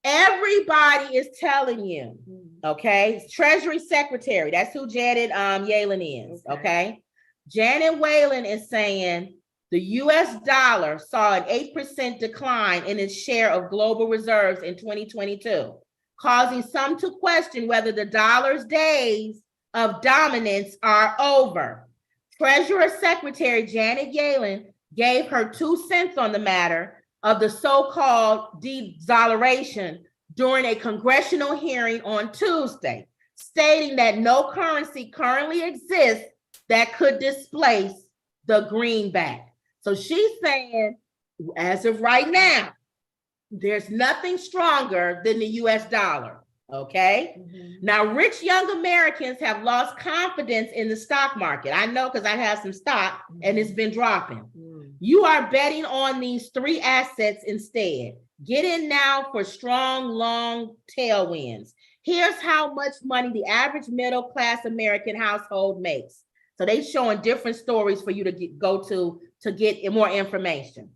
Everybody is telling you, okay? Treasury Secretary, that's who Janet Yellen is, okay? Janet Yellen is saying the US dollar saw an 8% decline in its share of global reserves in 2022, causing some to question whether the dollar's days of dominance are over. Treasurer Secretary Janet Yellen gave her 2 cents on the matter of the so-called de-dollarization during a congressional hearing on Tuesday, stating that no currency currently exists that could displace the greenback. So she's saying, as of right now, there's nothing stronger than the US dollar, okay? Now, rich young Americans have lost confidence in the stock market. I know because I have some stock and it's been dropping. You are betting on these 3 assets instead. Get in now for strong, long tailwinds. Here's how much money the average middle-class American household makes. So they're showing different stories for you to go to get more information.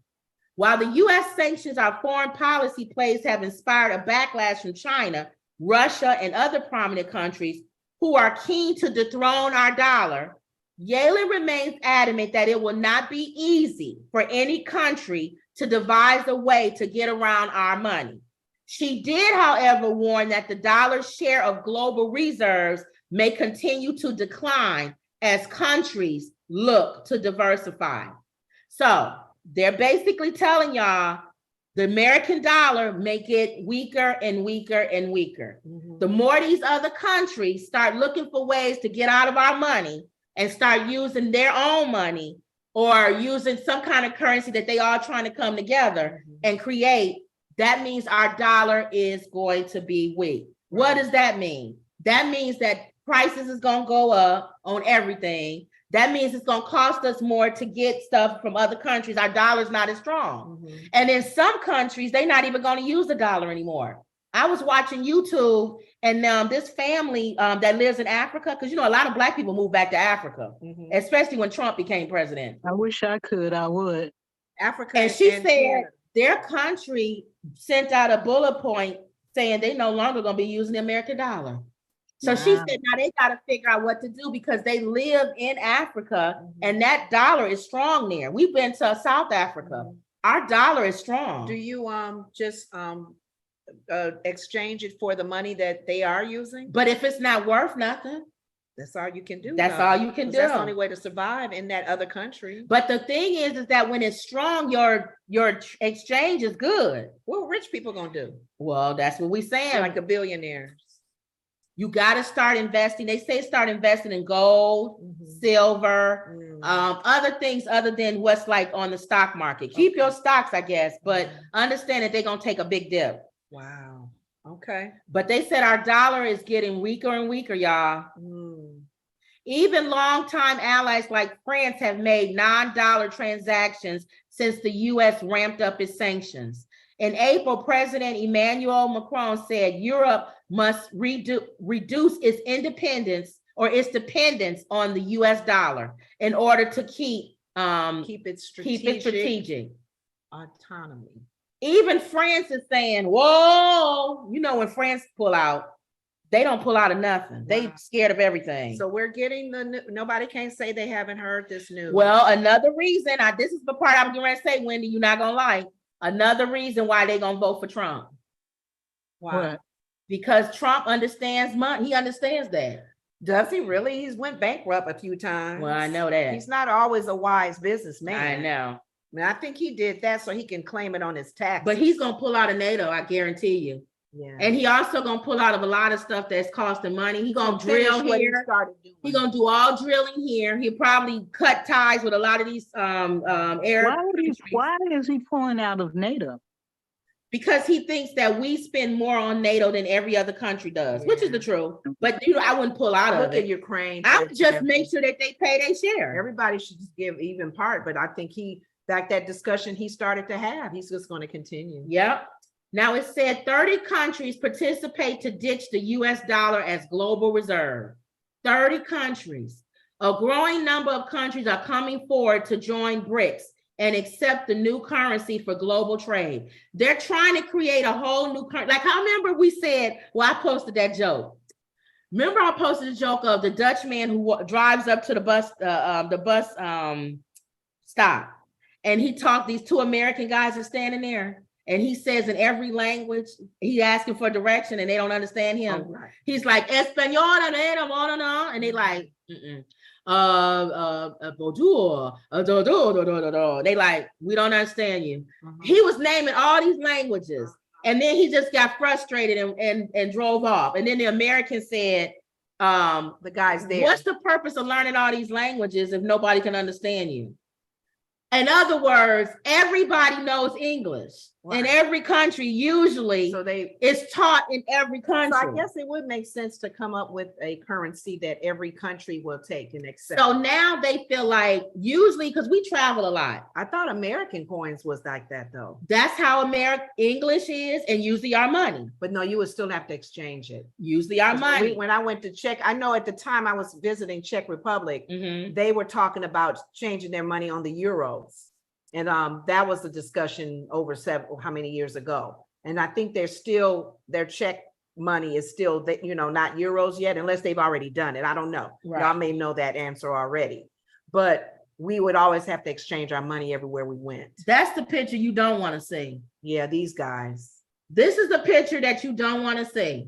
While the U.S. sanctions our foreign policy plays have inspired a backlash from China, Russia, and other prominent countries who are keen to dethrone our dollar, Yellen remains adamant that it will not be easy for any country to devise a way to get around our money. She did, however, warn that the dollar's share of global reserves may continue to decline as countries look to diversify. So they're basically telling y'all the American dollar may get weaker and weaker and weaker. The more these other countries start looking for ways to get out of our money and start using their own money or using some kind of currency that they all trying to come together and create, that means our dollar is going to be weak. What does that mean? That means that prices is going to go up on everything. That means it's going to cost us more to get stuff from other countries. Our dollar's not as strong. And in some countries, they're not even going to use the dollar anymore. I was watching YouTube, and this family that lives in Africa, because a lot of Black people moved back to Africa, especially when Trump became president. I wish I could. I would. Africa. And she said their country sent out a bullet point saying they no longer going to be using the American dollar. So she said now they got to figure out what to do because they live in Africa and that dollar is strong there. We've been to South Africa. Our dollar is strong. Do you just exchange it for the money that they are using? But if it's not worth nothing, that's all you can do. That's all you can do. That's the only way to survive in that other country. But the thing is that when it's strong, your exchange is good. What rich people gonna do? Well, that's what we're saying. Like the billionaires. You got to start investing. They say start investing in gold, silver, other things other than what's like on the stock market. Keep your stocks, I guess, but understand that they're going to take a big dip. Wow. Okay. But they said our dollar is getting weaker and weaker, y'all. Even longtime allies like France have made non-dollar transactions since the U.S. ramped up its sanctions. In April, President Emmanuel Macron said Europe must reduce its independence or its dependence on the U.S. dollar in order to keep it strategic autonomy. Even France is saying, whoa, when France pull out, they don't pull out of nothing. Wow. They scared of everything. So we're getting nobody can say they haven't heard this news. Well, another reason, this is the part I'm going to say, Wendy, you're not going to like. Another reason why they're going to vote for Trump. Why? What? Because Trump understands money. He understands that. Does he really? He's went bankrupt a few times. Well, I know that. He's not always a wise businessman. I know. I think he did that so he can claim it on his taxes. But he's going to pull out of NATO, I guarantee you. Yeah. And he also going to pull out of a lot of stuff that's costing money. He's going to drill here. He's going to do all drilling here. He'll probably cut ties with a lot of these air. Why is he pulling out of NATO? Because he thinks that we spend more on NATO than every other country does, which is the truth. But I wouldn't pull out of it. Look at Ukraine. I would just make sure that they pay their share. Everybody should just give even part, but I think that discussion he started to have, he's just going to continue. Yep. Now it said 30 countries participate to ditch the US dollar as global reserve. 30 countries. A growing number of countries are coming forward to join BRICS and accept the new currency for global trade. They're trying to create a whole new currency. Like I remember we said, I posted that joke. Remember I posted a joke of the Dutch man who drives up to the bus stop. And he talked, these two American guys are standing there. And he says in every language, he asking for direction and they don't understand him. Oh, right. He's like, Espanol, and they like, bonjour, they like, we don't understand you. He was naming all these languages. And then he just got frustrated and drove off. And then the American said, the guy's there. What's the purpose of learning all these languages if nobody can understand you? In other words, everybody knows English. Right. In every country, usually, so it's taught in every country. So I guess it would make sense to come up with a currency that every country will take and accept. So now they feel like, usually, because we travel a lot. I thought American coins was like that, though. That's how English is, and usually our money. But no, you would still have to exchange it. Usually our money. When I went to Czech, I know at the time I was visiting Czech Republic, they were talking about changing their money on the euros. And that was the discussion over how many years ago. And I think their Czech money is still, not euros yet, unless they've already done it. I don't know. Right. Y'all may know that answer already. But we would always have to exchange our money everywhere we went. That's the picture you don't want to see. Yeah, these guys. This is the picture that you don't want to see.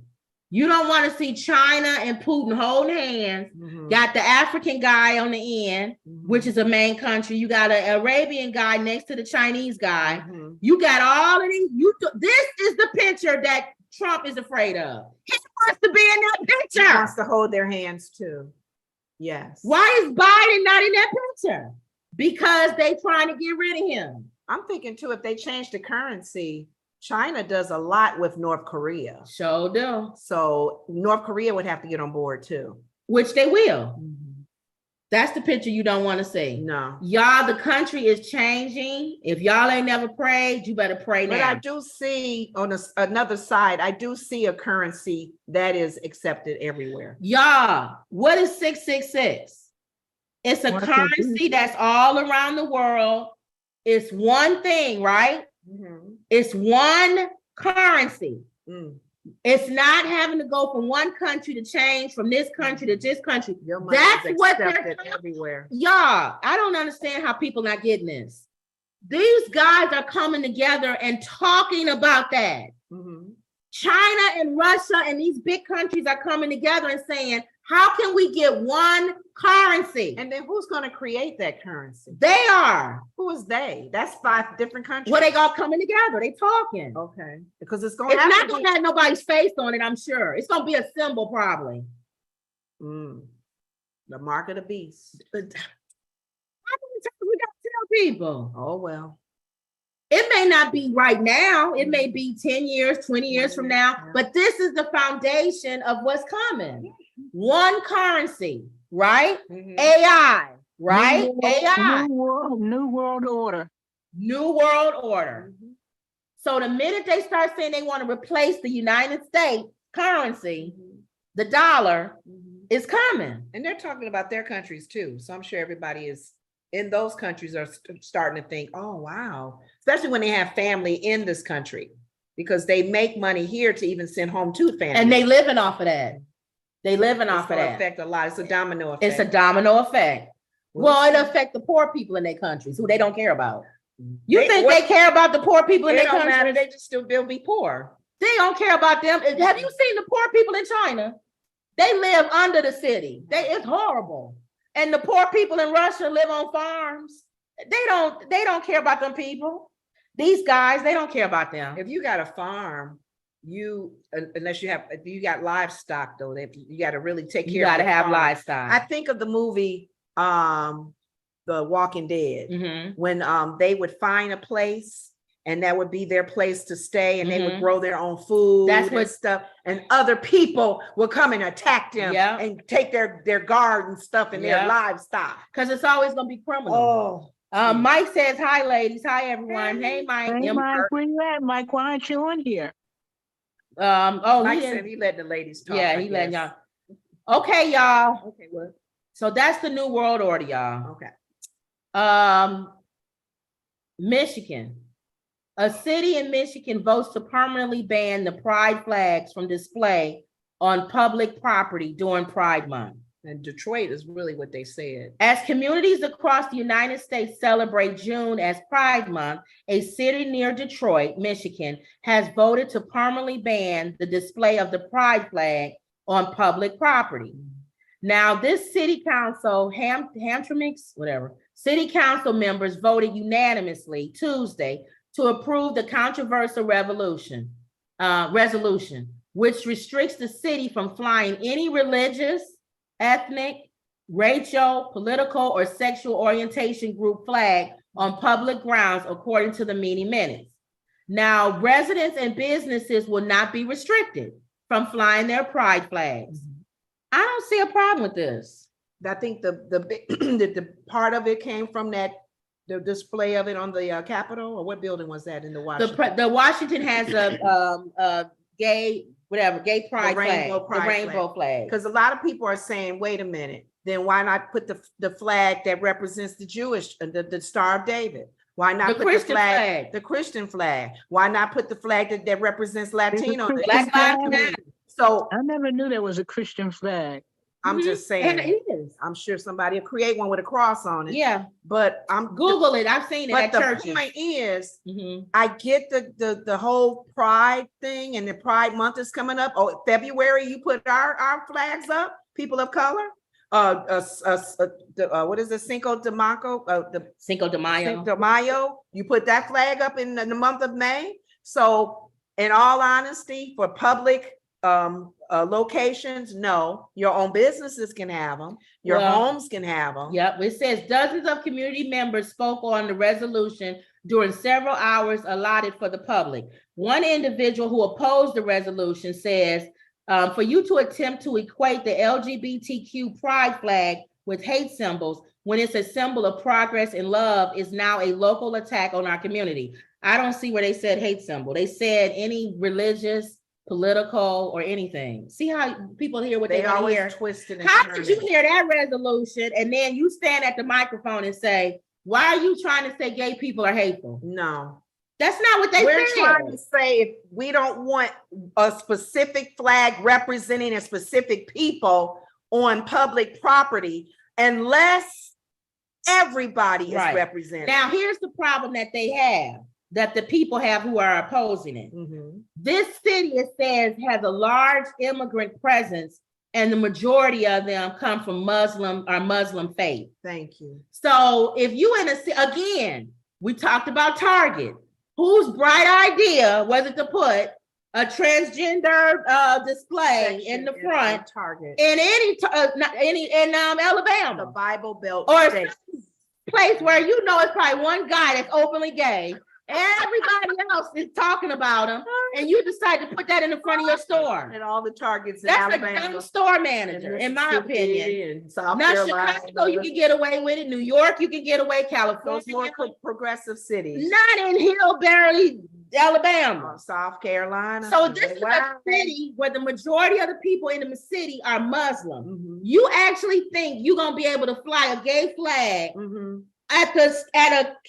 You don't want to see China and Putin holding hands. Got the African guy on the end, which is a main country. You got an Arabian guy next to the Chinese guy. You got all of these. This is the picture that Trump is afraid of. He wants to be in that picture. He wants to hold their hands too. Yes. Why is Biden not in that picture? Because they trying to get rid of him. I'm thinking too, if they change the currency, China does a lot with North Korea. Sure do. So North Korea would have to get on board too. Which they will. That's the picture you don't want to see. No. Y'all, the country is changing. If y'all ain't never prayed, you better pray now. But I do see on another side, I do see a currency that is accepted everywhere. Y'all, what is 666? It's a currency that's all around the world. It's one thing, right? It's one currency. It's not having to go from one country to change from this country to this country. That's what they're everywhere. Y'all, I don't understand how people not getting this. These guys are coming together and talking about that. China and Russia and these big countries are coming together and saying, how can we get one currency? And then who's going to create that currency? They are. Who is they? That's 5 different countries. Well, they all coming together. They talking. Okay. Because it's not going to have nobody's face on it, I'm sure. It's going to be a symbol probably. The mark of the beast. How many times we got to tell people? Oh, well. It may not be right now. It may be 10 years, 20 years from now, but this is the foundation of what's coming. One currency, right? AI, right? AI. New world order. New world order. So the minute they start saying they want to replace the United States currency, the dollar is coming. And they're talking about their countries too. So I'm sure everybody is in those countries are starting to think, oh, wow. Especially when they have family in this country, because they make money here to even send home to family. And they living off of that. They living off of that. Affect a lot. It's a domino effect. It's a domino effect. Well, it'll affect the poor people in their countries who they don't care about. You think they care about the poor people in their countries? It don't matter. They just still be poor. They don't care about them. Have you seen the poor people in China? They live under the city. It's horrible. And the poor people in Russia live on farms. They don't care about them people. These guys, they don't care about them. If you got a farm, unless you got livestock though, you got to really take care. You got to have livestock. I think of the movie, The Walking Dead, when they would find a place and that would be their place to stay, and they would grow their own food. That's what stuff, and other people would come and attack them and take their garden stuff and their livestock. Because it's always gonna be criminal. Mike says, hi, ladies. Hi, everyone. Hey, Mike. Hey, Mike, where you at, Mike? Why aren't you on here? Mike said he let the ladies talk. Yeah, he let y'all. Okay, y'all. Okay, what? So that's the new world order, y'all. Okay. Michigan. A city in Michigan votes to permanently ban the pride flags from display on public property during Pride Month. And Detroit is really what they said. As communities across the United States celebrate June as Pride Month, a city near Detroit, Michigan, has voted to permanently ban the display of the pride flag on public property. Now, this city council, city council members voted unanimously Tuesday to approve the controversial resolution, which restricts the city from flying any religious, ethnic, racial, political, or sexual orientation group flag on public grounds, according to the meeting minutes. Now, residents and businesses will not be restricted from flying their pride flags. I don't see a problem with this. I think the part of it came from the display of it on the Capitol, or what building was that in the Washington? The Washington has a gay pride flag, the rainbow flag. Because a lot of people are saying, wait a minute, then why not put the flag that represents the Jewish, the Star of David? Why not put the Christian flag? Why not put the flag that represents Latino? So I never knew there was a Christian flag. I'm just saying, and it is. I'm sure somebody will create one with a cross on it. Yeah, but I'm Google it. I've seen it at churches. But the point is, I get the whole Pride thing, and the Pride Month is coming up. Oh, February, you put our flags up, people of color. What is it? Cinco de Mayo. You put that flag up in the month of May. So, in all honesty, for public locations, no. Your own businesses can have them. Your homes can have them. Yep. It says dozens of community members spoke on the resolution during several hours allotted for the public. One individual who opposed the resolution says, for you to attempt to equate the LGBTQ pride flag with hate symbols when it's a symbol of progress and love is now a local attack on our community. I don't see where they said hate symbol. They said any religious, political, or anything. See how people hear what they always hear? Twisted. How did you hear that resolution and then you stand at the microphone and say, why are you trying to say gay people are hateful? No. That's not what they We're said. trying to say if we don't want a specific flag representing a specific people on public property unless everybody is represented. Now, here's the problem that they have, that the people have who are opposing it. This city, it says, has a large immigrant presence, and the majority of them come from Muslim faith. Thank you. So if you again, we talked about Target. Whose bright idea was it to put a transgender display in the front Target in in Alabama, the Bible Belt, or place where you know it's probably one guy that's openly gay, everybody else is talking about him, and you decide to put that in the front of your store? And all the Targets in That's Alabama. a dumb store manager, in my opinion. South Now, Carolina, Chicago, you can get away with it. New York, you can get away. California, those more progressive cities. not in Hillberry, Alabama. South Carolina. So this is a city where the majority of the people in the city are Muslim. You actually think you're gonna be able to fly a gay flag at a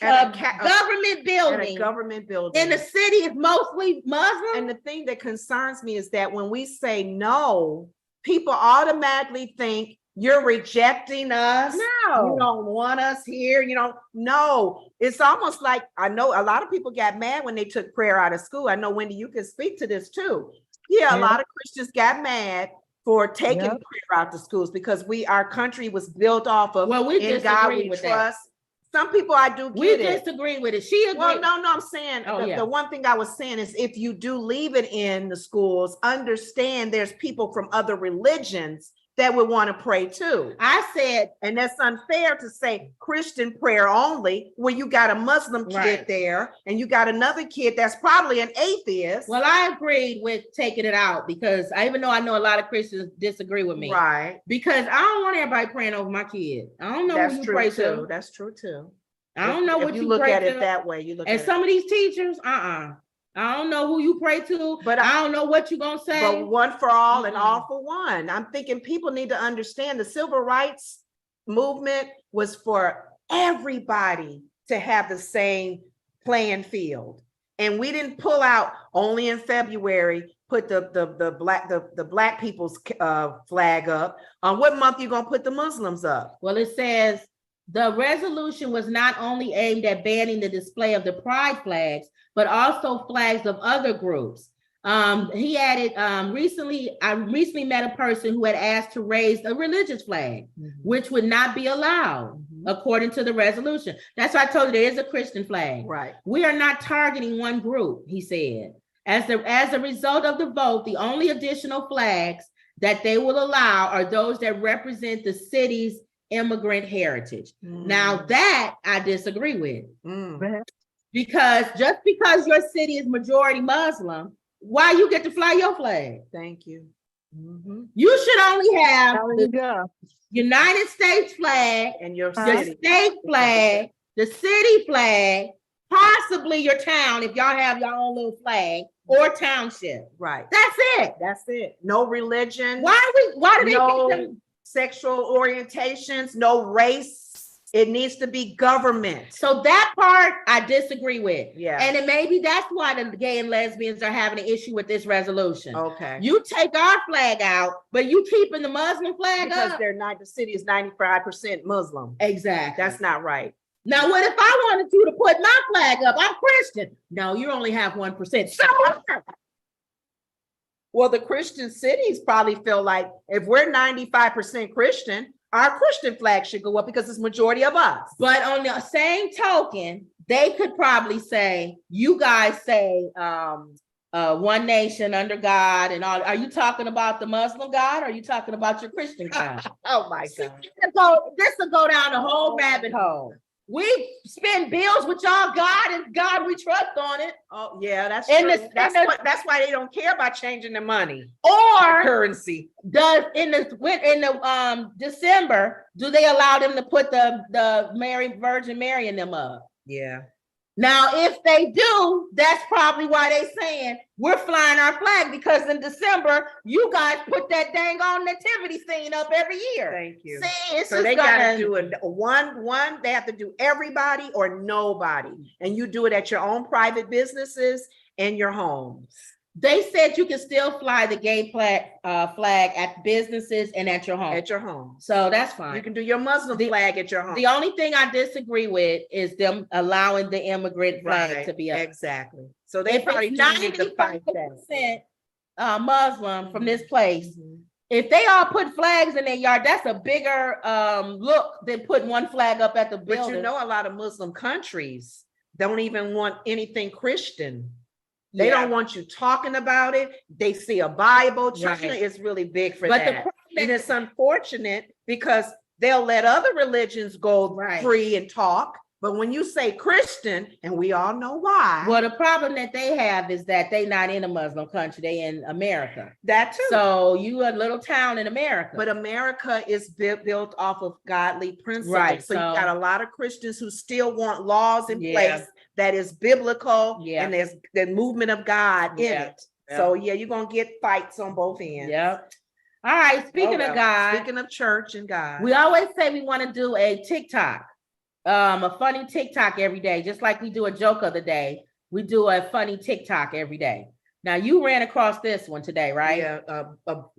government building? At a government building. And the city is mostly Muslim. And the thing that concerns me is that when we say no, people automatically think you're rejecting us. No, you don't want us here. You don't. No, it's almost like, I know a lot of people got mad when they took prayer out of school. I know, Wendy, you can speak to this too. Yeah, a lot of Christians got mad for taking prayer out to schools because our country was built off of, we in God we with trust. That. Some people I do get we disagree with it. She agreed. Well, no, I'm saying the one thing I was saying is if you do leave it in the schools, understand there's people from other religions that would want to pray too. I said, and that's unfair to say Christian prayer only, where you got a Muslim kid there and you got another kid that's probably an atheist. Well, I agreed with taking it out because even though I know a lot of Christians disagree with me. Right. Because I don't want everybody praying over my kid. I don't know who you pray to. That's true too. I don't know what you look pray at to. it that way. You look and at some of these teachers, I don't know who you pray to, but I don't know what you're gonna say. But one for all and all for one. I'm thinking people need to understand the civil rights movement was for everybody to have the same playing field. And we didn't pull out only in February, put the black people's flag up. What month you gonna put the Muslims up? Well, it says the resolution was not only aimed at banning the display of the pride flags, but also flags of other groups. He added, I recently met a person who had asked to raise a religious flag, which would not be allowed according to the resolution. That's why I told you there is a Christian flag. Right. We are not targeting one group, he said. As a result of the vote, the only additional flags that they will allow are those that represent the city's immigrant heritage. Now that I disagree with. Because just because your city is majority Muslim, why you get to fly your flag? Thank you. You should only have the United States flag and your state flag, the city flag, possibly your town if y'all have your own little flag, or township. Right. That's it. That's it. No religion. Why do they no pick them? Sexual orientations, no race. It needs to be government. So that part I disagree with. Yeah. And maybe that's why the gay and lesbians are having an issue with this resolution. Okay. You take our flag out, but you keeping the Muslim flag because up. the city is 95% Muslim. Exactly. That's not right. Now, what if I wanted you to put my flag up? I'm Christian. No, you only have 1%. So well, the Christian cities probably feel like if we're 95% Christian, our Christian flag should go up because it's majority of us. But on the same token, they could probably say, you guys say one nation under God and all. Are you talking about the Muslim God? Or are you talking about your Christian God? Oh my God. This will go down the whole rabbit hole. We spend bills with y'all, God, and God we trust on it. Oh, yeah, that's And true. That's why they don't care about changing the money Or currency. does in the December, do they allow them to put the Virgin Mary in them up? Yeah. Now, if they do, that's probably why they saying we're flying our flag, because in December, you guys put that dang on nativity scene up every year. Thank you. See, it's so just they gotta do a one, they have to do everybody or nobody. And you do it at your own private businesses and your homes. They said you can still fly the gay flag at businesses and at your home. At your home. So that's fine. You can do your Muslim flag at your home. The only thing I disagree with is them allowing the immigrant flag to be up. Exactly. So they probably do need to fight that. Muslim from this place. If they all put flags in their yard, that's a bigger look than putting one flag up at the building. But you know, a lot of Muslim countries don't even want anything Christian. They don't want you talking about it. They see a Bible. China is really big for that. And it's unfortunate because they'll let other religions go free and talk. But when you say Christian, and we all know why. Well, the problem that they have is that they're not in a Muslim country. They in America. That too. So you a little town in America. But America is built off of godly principles. Right. So you got a lot of Christians who still want laws in place that is biblical and there's the movement of God in it. So you're gonna get fights on both ends. Yep. All right. Speaking of God, speaking of church and God, we always say we want to do a TikTok, a funny TikTok every day, just like we do a joke of the day. We do a funny TikTok every day. Now you ran across this one today, right? Yeah.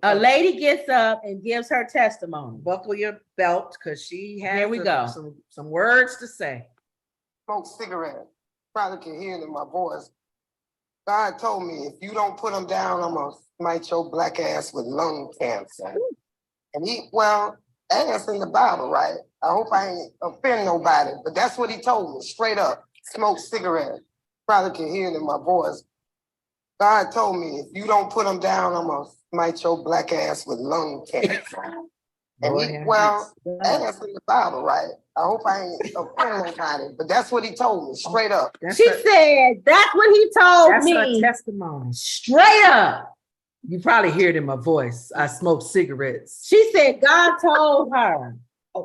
A lady gets up and gives her testimony. Buckle your belt, because she has Here we go. some words to say. Smoke cigarette. Probably can hear it in my voice. God told me, if you don't put them down, I'm gonna smite your black ass with lung cancer. And that's in the Bible, right? I hope I ain't offend nobody, but that's what he told me, straight up. Smoke cigarette. Probably can hear it in my voice. God told me, if you don't put them down, I'm gonna smite your black ass with lung cancer. And that's in the Bible, right? I hope I ain't offend nobody, but that's what he told me, straight up. Said, that's what he told me. That's her testimony. Straight up. You probably hear it in my voice. I smoke cigarettes. She said God told her,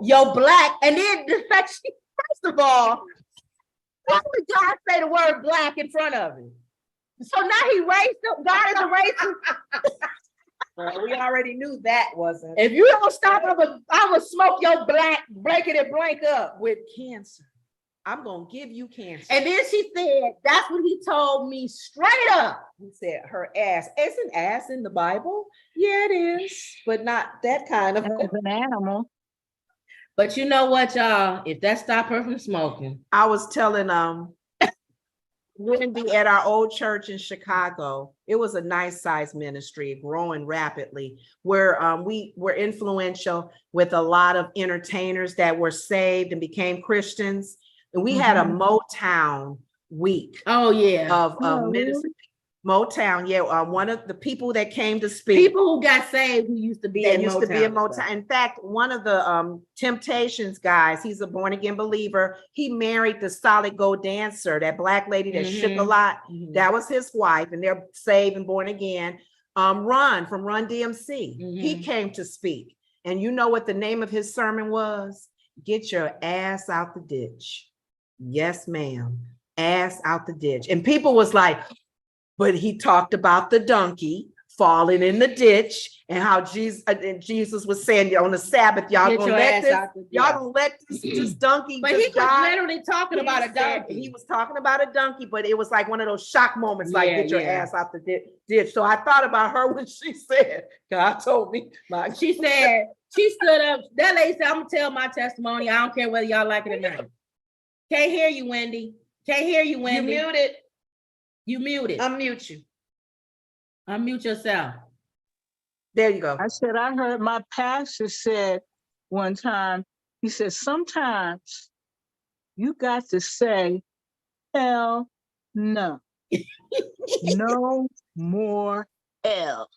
yo, black. And then the fact first of all, why would God say the word black in front of it? So now he racist. God is a racist. Well, we already knew that wasn't. If you don't stop, I would smoke your black, breaking it blank up with cancer. I'm gonna give you cancer. And then she said, that's what he told me straight up. He said her ass. Isn't ass in the Bible? Yeah, it is, but not that kind of an animal. But you know what, y'all? If that stopped her from smoking. I was telling Wendy at our old church in Chicago, it was a nice size ministry, growing rapidly, where we were influential with a lot of entertainers that were saved and became Christians. And we had a Motown week. Oh, yeah. Of ministry. Motown, one of the people that came to speak. People who got saved who used to be in Motown. In fact, one of the Temptations guys, he's a born again believer. He married the Solid Gold dancer, that black lady that shook a lot. That was his wife, and they're saved and born again. Ron from Run DMC, he came to speak. And you know what the name of his sermon was? Get your ass out the ditch. Yes, ma'am. Ass out the ditch. And people was like, but he talked about the donkey falling in the ditch and how Jesus was saying on the Sabbath, y'all gonna let this donkey. But he was literally talking about a donkey. He was talking about a donkey, but it was like one of those shock moments, like get your ass out the ditch. So I thought about her when she said, God told me. She said, she stood up. That lady said, I'm gonna tell my testimony. I don't care whether y'all like it or not. Can't hear you, Wendy. Can't hear you, Wendy. You muted. You muted. Unmute you. Unmute yourself. There you go. I said, I heard my pastor said one time, he said, sometimes you got to say, hell no. No more hell.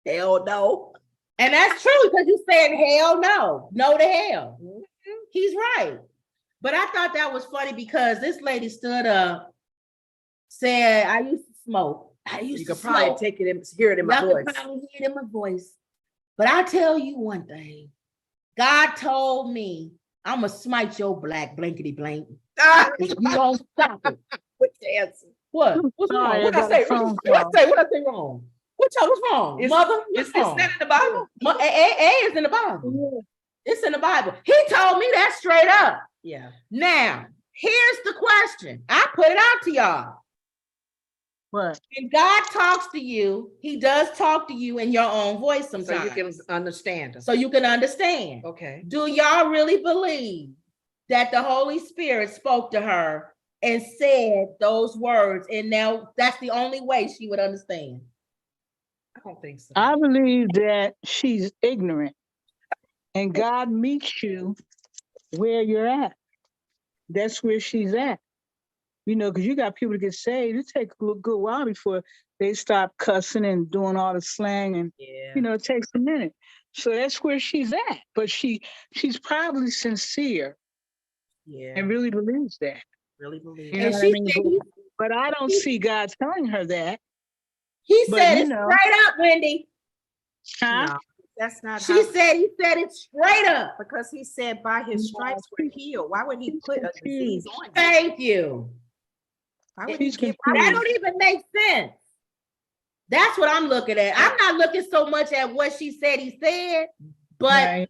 Hell no. And that's true, because you said hell no. No to hell. He's right. But I thought that was funny because this lady stood up, said, I used to smoke. You could probably hear it in my Y'all voice. could probably hear it in my voice. But I tell you one thing. God told me, I'm going to smite your black blankety blank. If you don't stop it. What's the answer? What? What's Sorry, wrong? What I I got say? a phone What I say wrong? What's wrong? Mother, It's what's wrong? not in the Bible. A is in the Bible. It's in the Bible. He told me that straight up. Yeah. Now, here's the question. I put it out to y'all. What? When God talks to you, he does talk to you in your own voice sometimes. So you can understand him. So you can understand. Okay. Do y'all really believe that the Holy Spirit spoke to her and said those words, and now that's the only way she would understand? I don't think so. I believe that she's ignorant, and God meets you where you're at. That's where she's at. You know, because you got people to get saved. It takes a good while before they stop cussing and doing all the slang, and you know, it takes a minute. So that's where she's at. But she's probably sincere. Yeah. And really believes that. Really believe. You know what I mean? But I don't see God telling her that. He said it straight up, Wendy. Huh? No, that's not. He said it straight up. Because he said by his stripes we're healed. Why would he put a disease on you? Thank you. Why would he give that don't even make sense. That's what I'm looking at. I'm not looking so much at what she said he said, but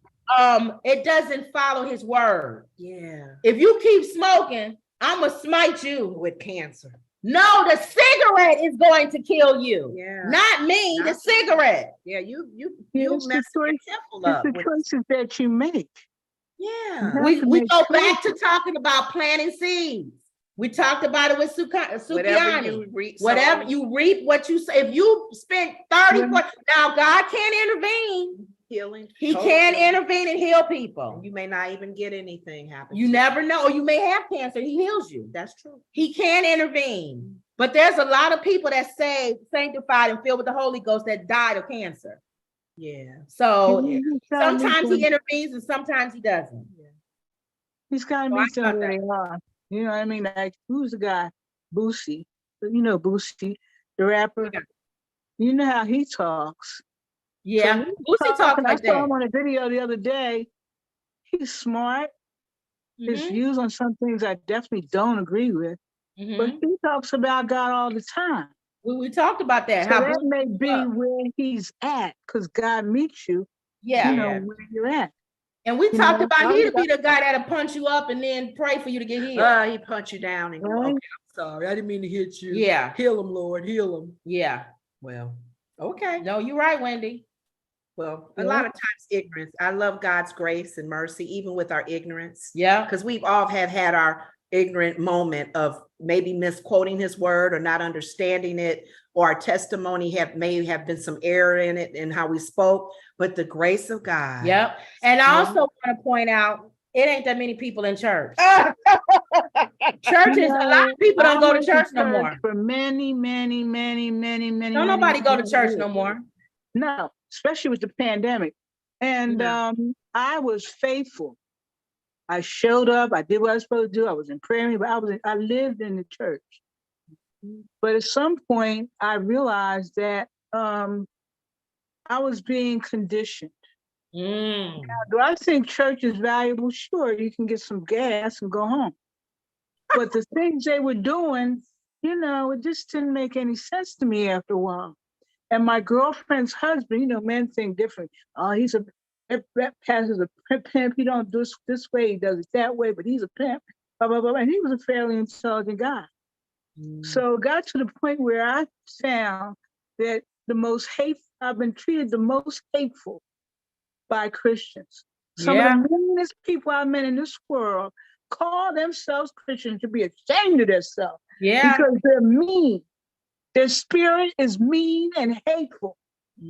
it doesn't follow his word. Yeah. If you keep smoking, I'm gonna smite you with cancer. No, the cigarette is going to kill you. Yeah. Not me, the cigarette. Yeah, you it's mess the your temple up. It's the choices that you make. Yeah. We go back to talking about planting seeds. We talked about it with Sukiani. Whatever you reap, what you say. If you spent 30, now God can't intervene. Healing. He can intervene and heal people. And you may not even get anything happen. You never know. Or you may have cancer. He heals you. That's true. He can intervene. But there's a lot of people that saved, sanctified, and filled with the Holy Ghost that died of cancer. Yeah. So sometimes he intervenes and sometimes he doesn't. Yeah. He's got to meet them where they are. You know what I mean? Like, who's the guy? Boosie. You know Boosie, the rapper. Yeah. You know how he talks. Yeah, so Boosie talks like that. I saw him on a video the other day. He's smart. Mm-hmm. His views on some things I definitely don't agree with. Mm-hmm. But he talks about God all the time. We talked about that. So how that may be where he's at, because God meets you. Yeah, you know where you're at. And we talked about he'd be the guy that'll punch you up and then pray for you to get healed. He punch you down and go, okay, I'm sorry, I didn't mean to hit you. Yeah. Heal him, Lord, heal him. Yeah. Well, okay. No, you're right, Wendy. Well, a lot of times ignorance. I love God's grace and mercy, even with our ignorance. Yeah. Because we've all had our ignorant moment of maybe misquoting his word or not understanding it, or our testimony may have been some error in it in how we spoke, but the grace of God. Yep. And I also want to point out, it ain't that many people in church. Churches, a lot of people don't go to church no more. For many. Don't nobody go to church no more. No, especially with the pandemic. And I was faithful. I showed up. I did what I was supposed to do. I was in prayer, but I lived in the church. But at some point, I realized that I was being conditioned. Now, do I think church is valuable? Sure, you can get some gas and go home. But the things they were doing, it just didn't make any sense to me after a while. And my girlfriend's husband, men think different. Oh, that pastor's a pimp. He don't do this way, he does it that way, but he's a pimp. Blah, blah, blah. And he was a fairly intelligent guy. So it got to the point where I found that I've been treated the most hateful by Christians. Some of the meanest people I met in this world call themselves Christians to be ashamed of themselves. Yeah. Because they're mean. Their spirit is mean and hateful.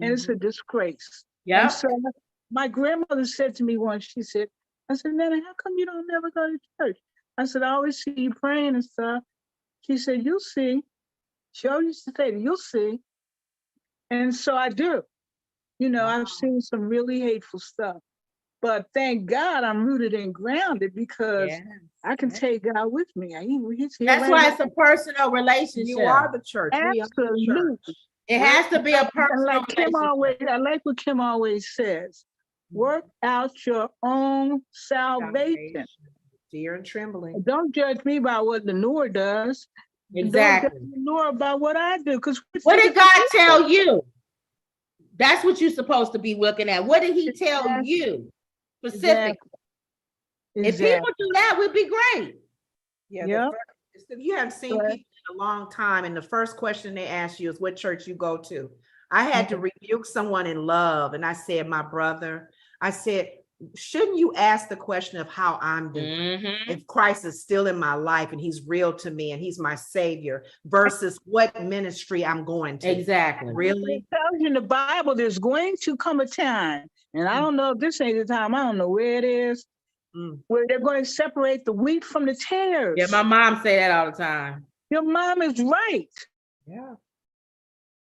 And it's a disgrace. Yeah. And so my grandmother said to me once, I said, Nana, how come you don't never go to church? I said, I always see you praying and stuff. She said, you'll see. She always used to say, you'll see. And so I do. I've seen some really hateful stuff. But thank God I'm rooted and grounded because I can take God with me. He's here. That's right why now. it's a personal relationship. You are the church. We are the Absolutely. church. It has to be a personal Like Kim relationship. I like what Kim always says. Work out your own salvation. Fear and trembling. Don't judge me by what the Noor does. Exactly. Don't judge the Noor about what I do. Because what did God tell you? That's what you're supposed to be looking at. What did he tell you specifically? If people do that, would be great. Yeah. You haven't seen people in a long time, and the first question they ask you is what church you go to. I had to rebuke someone in love, and I said, my brother, I said, shouldn't you ask the question of how I'm doing? If Christ is still in my life and he's real to me and he's my savior versus what ministry I'm going to. Exactly. Really? It tells you in the Bible there's going to come a time, and I don't know if this ain't the time, I don't know where it is, where they're going to separate the wheat from the tares. Yeah, my mom say that all the time. Your mom is right. Yeah.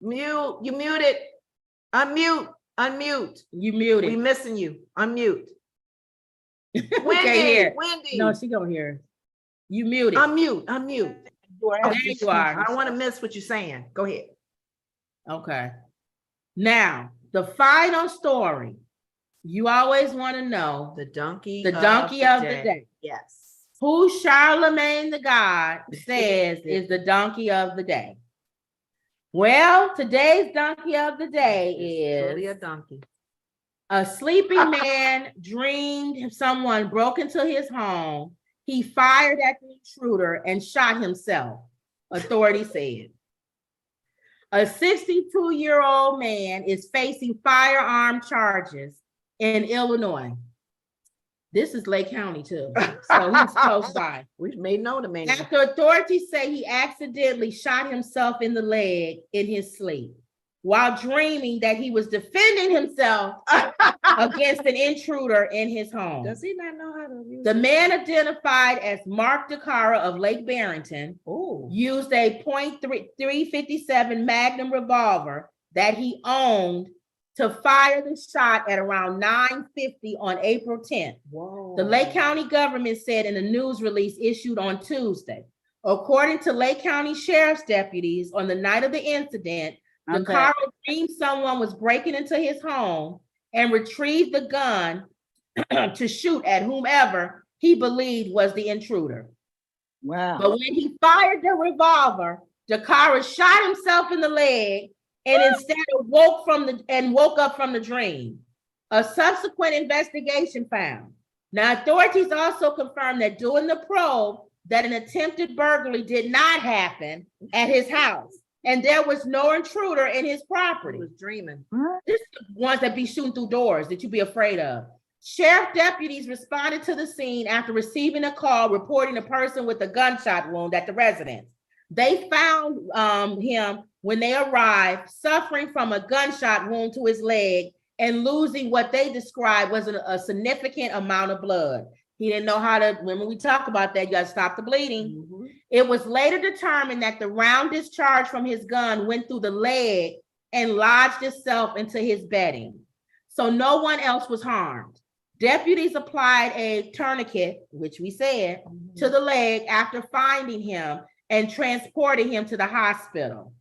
Mute, you muted. Unmute. You muted. We missing you. Unmute. Wendy. No, she gonna hear. You muted. Unmute. There you are. I don't want to miss what you're saying. Go ahead. Okay. Now, the final story. You always want to know the donkey of the day. Yes. Who Charlemagne the God says is the donkey of the day. Well, today's donkey of the day is really a donkey. A sleeping man dreamed someone broke into his home. He fired at the intruder and shot himself, authorities said. A 62-year-old man is facing firearm charges in Illinois. This is Lake County too, so he's close by. We've made note of man. After authorities say he accidentally shot himself in the leg in his sleep while dreaming that he was defending himself against an intruder in his home. Does he not know how to use The man, identified as Mark DeCara of Lake Barrington, used a .357 Magnum revolver that he owned to fire the shot at around 9:50 on April 10th. Whoa. The Lake County government said in a news release issued on Tuesday. According to Lake County Sheriff's deputies, on the night of the incident, DeCara dreamed someone was breaking into his home and retrieved the gun to shoot at whomever he believed was the intruder. Wow. But when he fired the revolver, DeCara shot himself in the leg and instead woke up from the dream. A subsequent investigation found. Now, authorities also confirmed that during the probe, that an attempted burglary did not happen at his house, and there was no intruder in his property. He was dreaming. This is the ones that be shooting through doors that you be afraid of. Sheriff deputies responded to the scene after receiving a call reporting a person with a gunshot wound at the residence. They found him when they arrived suffering from a gunshot wound to his leg and losing what they described was a significant amount of blood. He didn't know how to, when we talk about that, you got to stop the bleeding. It was later determined that the round discharged from his gun went through the leg and lodged itself into his bedding. So no one else was harmed. Deputies applied a tourniquet, which we said, to the leg after finding him and transporting him to the hospital.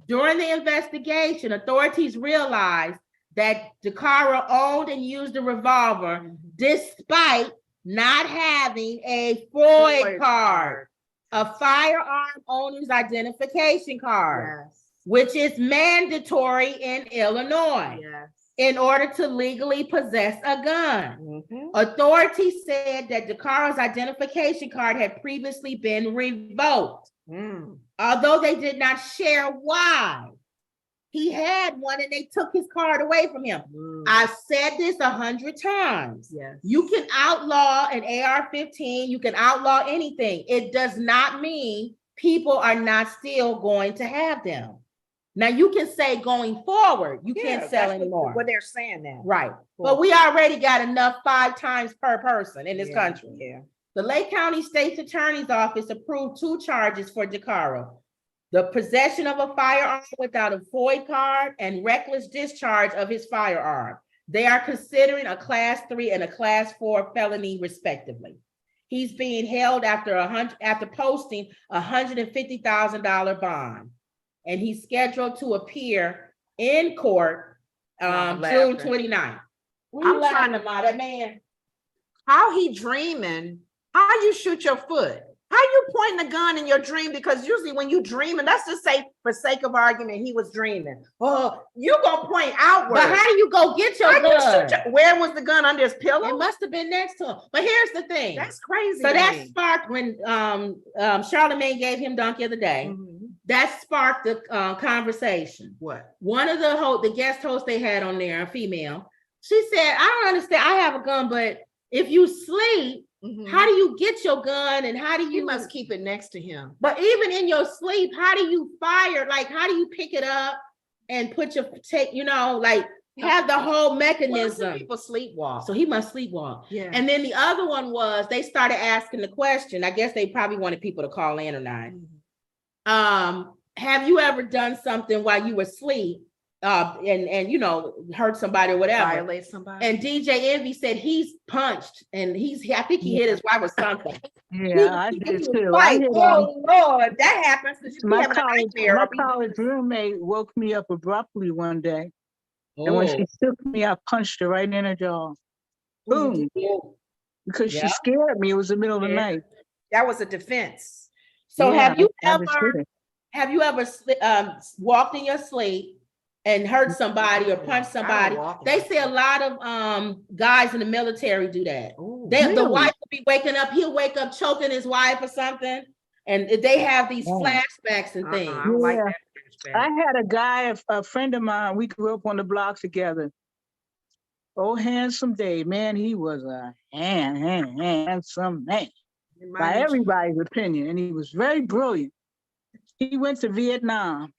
During the investigation, authorities realized that DeCara owned and used a revolver despite not having a FOID card, a firearm owner's identification card, which is mandatory in Illinois in order to legally possess a gun. Authorities said that DeCara's identification card had previously been revoked, although they did not share why. He had one and they took his card away from him. I've said this 100 times. You can outlaw an AR-15, you can outlaw anything. It does not mean people are not still going to have them. Now you can say going forward, you can't sell anymore. What they're saying now. Right. But we already got enough 5 times per person in this country. The Lake County State's Attorney's Office approved 2 charges for DeCara. The possession of a firearm without a FOID card and reckless discharge of his firearm. They are considering a class 3 and a class 4 felony, respectively. He's being held after posting $150,000 bond, and he's scheduled to appear in court June 29th. I'm trying to that man. How he dreaming? How you shoot your foot? How you pointing a gun in your dream? Because usually when you dreaming, let's just say for sake of argument, he was dreaming. Oh, you gonna point outward. But how do you go get your gun? Where was the gun under his pillow? It must have been next to him. But here's the thing. That's crazy. So that sparked when Charlamagne gave him Donkey of the Day. Mm-hmm. That sparked the conversation. What? One of the guest hosts they had on there, a female, she said, I don't understand. I have a gun, but if you sleep, how do you get your gun, and how do you? You must keep it next to him. But even in your sleep, how do you fire? Like, how do you pick it up and put have the whole mechanism? People sleepwalk. So he must sleepwalk. Yeah. And then the other one was they started asking the question. I guess they probably wanted people to call in or not. Have you ever done something while you were asleep? And hurt somebody or whatever, violate somebody. And DJ Envy said he's punched, and I think he hit his wife or something. Yeah, I did too. Oh Lord, that happens. My college roommate woke me up abruptly one day, and when she took me, I punched her right in her jaw. Boom! Because she scared me. It was the middle of the night. That was a defense. So have you ever walked in your sleep and hurt somebody or punched somebody? They say a lot of guys in the military do that. The wife will be waking up, he'll wake up choking his wife or something, and they have these flashbacks and things. I don't like that. I had a guy, a friend of mine, we grew up on the block together. Oh, handsome Dave, man, he was a handsome man, by everybody's opinion, and he was very brilliant. He went to Vietnam.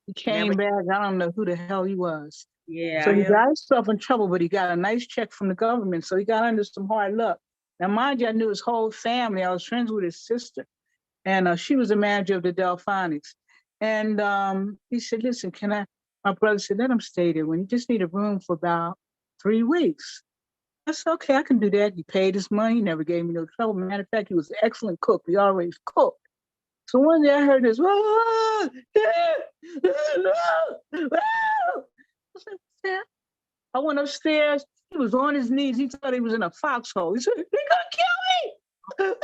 He came back. I don't know who the hell he was. Yeah. So he got himself in trouble, but he got a nice check from the government. So he got under some hard luck. Now, mind you, I knew his whole family. I was friends with his sister. And she was the manager of the Delphonics. And he said, listen, my brother said, let him stay there. When you just need a room for about 3 weeks. I said, okay, I can do that. He paid his money. He never gave me no trouble. Matter of fact, he was an excellent cook. He always cooked. So one day I heard this, I went upstairs. He was on his knees. He thought he was in a foxhole. He said, "He's gonna kill me!"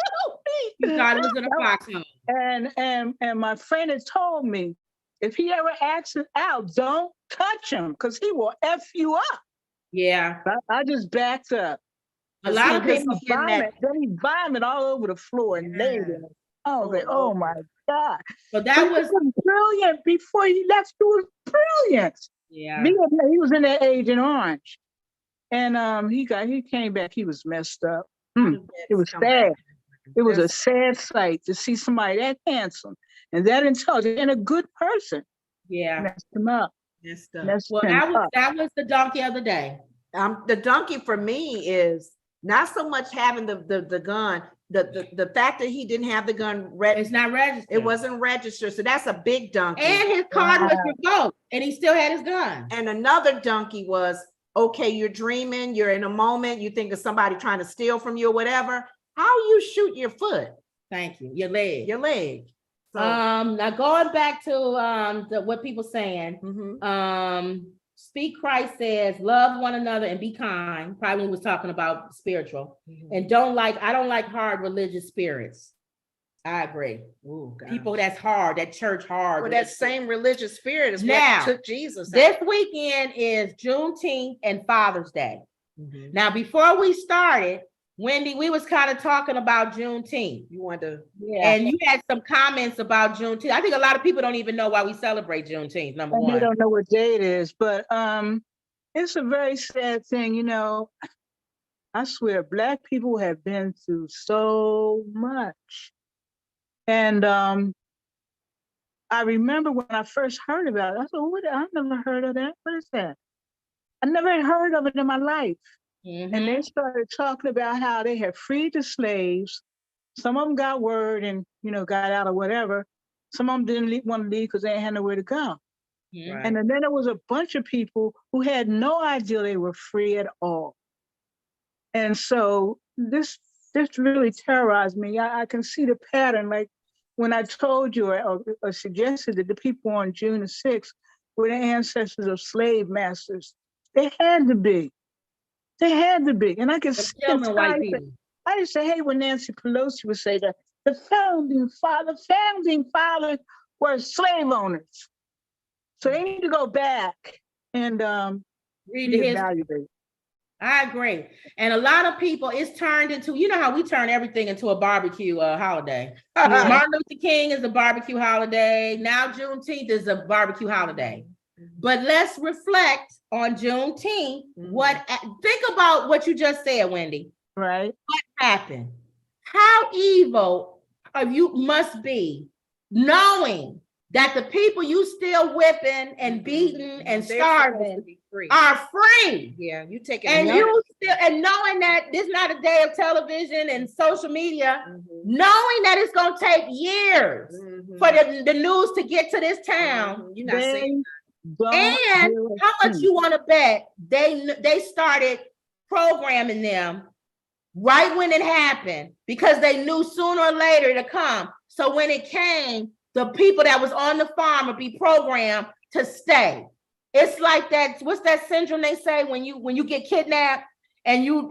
He thought he was in a foxhole. And my friend had told me, if he ever acts it out, don't touch him because he will F you up. Yeah. I just backed up. A lot of people then he vomited all over the floor and laid in it. I was like, oh my God. So that was brilliant. Before he left, he was brilliant. Yeah. He was in that Agent Orange. And he came back, he was messed up. It was sad. It was a sad sight to see somebody that handsome and that intelligent and a good person. Yeah. Messed him up. Well, that was the donkey of the day. The donkey for me is not so much having the gun. The fact that he didn't have the gun it's not registered. It wasn't registered. So that's a big donkey. And his card was revoked and he still had his gun. And another donkey was, okay, you're dreaming, you're in a moment, you think of somebody trying to steal from you or whatever. How you shoot your foot? Thank you. Your leg. Your leg. So, now going back to what people saying, Speak Christ says, love one another and be kind. Probably when he was talking about spiritual. And I don't like hard religious spirits. I agree. Ooh, people that's hard, that church hard. Well, that same religious spirit is now, what took Jesus out. This weekend is Juneteenth and Father's Day. Now, before we started, Wendy, we was kind of talking about Juneteenth. You want to, and you had some comments about Juneteenth. I think a lot of people don't even know why we celebrate Juneteenth. Number one, they don't know what day it is, but it's a very sad thing. You know, I swear, Black people have been through so much, and I remember when I first heard about it. I said, "What? I've never heard of that. What is that? I never heard of it in my life." And they started talking about how they had freed the slaves. Some of them got word and, got out or whatever. Some of them didn't want to leave because they had nowhere to go. Mhm. And then there was a bunch of people who had no idea they were free at all. And so this really terrorized me. I can see the pattern. Like when I told you or suggested that the people on June the 6th were the ancestors of slave masters. They had to be. They had to be. And I can see Killing white people. I used to hate when Nancy Pelosi would say that the founding fathers were slave owners. So they need to go back and read the history. I agree. And a lot of people, it's turned into, you know how we turn everything into a barbecue holiday. Yeah. Martin Luther King is a barbecue holiday. Now Juneteenth is a barbecue holiday. But let's reflect on Juneteenth. Think about what you just said, Wendy. Right. What happened? How evil you must be, knowing that the people you still whipping and beating and starving are free. Yeah, you taking and you still and knowing that this is not a day of television and social media, knowing that it's gonna take years for the news to get to this town. You're not saying and how much you want to bet they started programming them right when it happened because they knew sooner or later to come. So when it came, the people that was on the farm would be programmed to stay. It's like that. What's that syndrome they say when you get kidnapped and you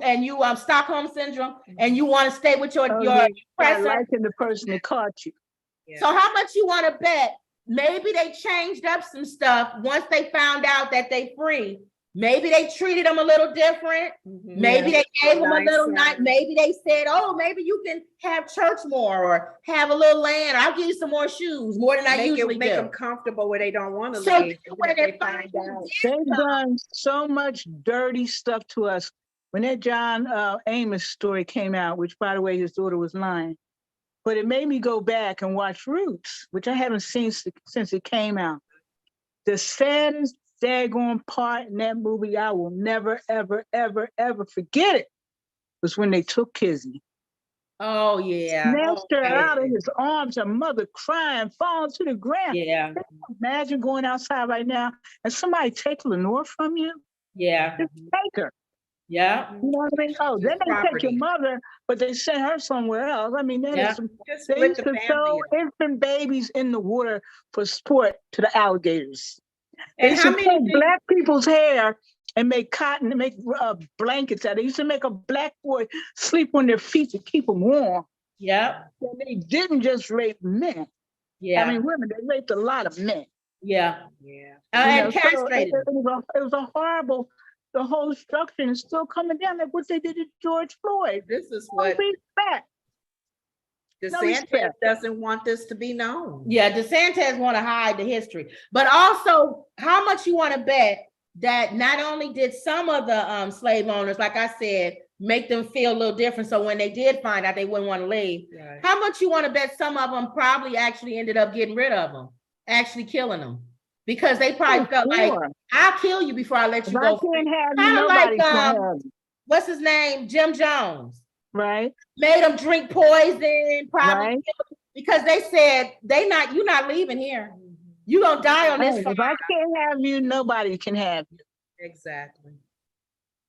Stockholm syndrome and you want to stay with your oppressor. Liking the person that caught you. Yeah. So how much you want to bet? Maybe they changed up some stuff once they found out that they free. Maybe they treated them a little different. Maybe they gave them a little night. Maybe they said, "Oh, maybe you can have church more or have a little land. I'll give you some more shoes, more than I usually do." Make them comfortable where they don't want to so live. They've done so much dirty stuff to us. When that John Amos story came out, which by the way, his daughter was 9, but it made me go back and watch Roots, which I haven't seen since it came out. The saddest daggone part in that movie, I will never, ever, ever, ever forget it, was when they took Kizzy. Oh, yeah. Snatched her out of his arms, her mother crying, falling to the ground. Yeah. Imagine going outside right now and somebody take Lenore from you. Yeah. Just take her. Yeah. You know what I mean? Oh, then they take your mother, but they sent her somewhere else. I mean, that is they used to throw infant babies in the water for sport to the alligators. They used to take black people's hair and make cotton and make blankets out. They used to make a black boy sleep on their feet to keep them warm. Yeah. And they didn't just rape men. Yeah. I mean, women, they raped a lot of men. Yeah. Yeah. And castrated. So it was a horrible, the whole structure is still coming down. Like what they did to George Floyd. This is what respect. DeSantis doesn't want this to be known. Yeah, DeSantis want to hide the history. But also, how much you want to bet that not only did some of the slave owners, like I said, make them feel a little different. So when they did find out, they wouldn't want to leave. Right. How much you want to bet some of them probably actually ended up getting rid of them, actually killing them? Because they probably felt like, I'll kill you before I let you go. I can't have you, nobody can have you. What's his name? Jim Jones. Right. Made them drink poison, probably because they said you're not leaving here. You're gonna die on this farm. If I can't have you, nobody can have you. Exactly.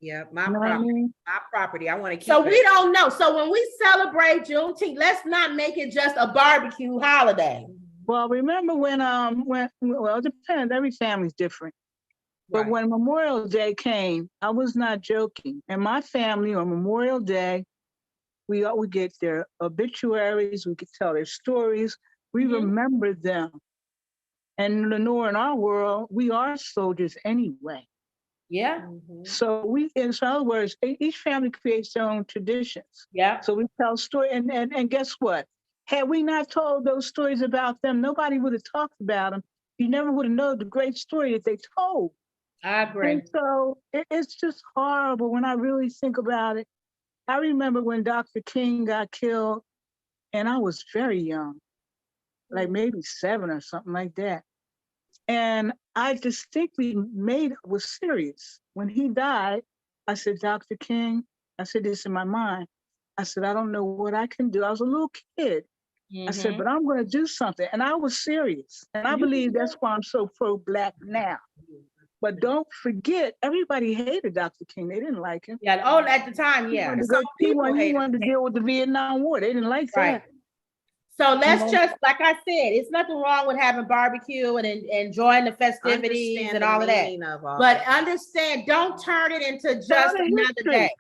Yeah, my property. I want to keep So it. We don't know. So when we celebrate Juneteenth, let's not make it just a barbecue holiday. Well, remember when it depends, every family's different. But when Memorial Day came, I was not joking. And my family on Memorial Day, we would get their obituaries, we could tell their stories, we remember them. And Lenore, in our world, we are soldiers anyway. Yeah. So in other words, each family creates their own traditions. Yeah. So we tell stories, and guess what? Had we not told those stories about them, nobody would have talked about them. You never would have known the great story that they told. I agree. And so it's just horrible when I really think about it. I remember when Dr. King got killed, and I was very young, like maybe 7 or something like that. And I distinctly was serious. When he died, I said, Dr. King, I said this in my mind. I said, I don't know what I can do. I was a little kid. I said, but I'm going to do something. And I was serious. And I believe that's why I'm so pro-Black now. But don't forget, everybody hated Dr. King. They didn't like him. Yeah. Oh, at the time, yeah. He wanted to deal with the Vietnam War. They didn't like that. So let's just, like I said, it's nothing wrong with having barbecue and enjoying the festivities and all of that. But understand, don't turn it into just another day.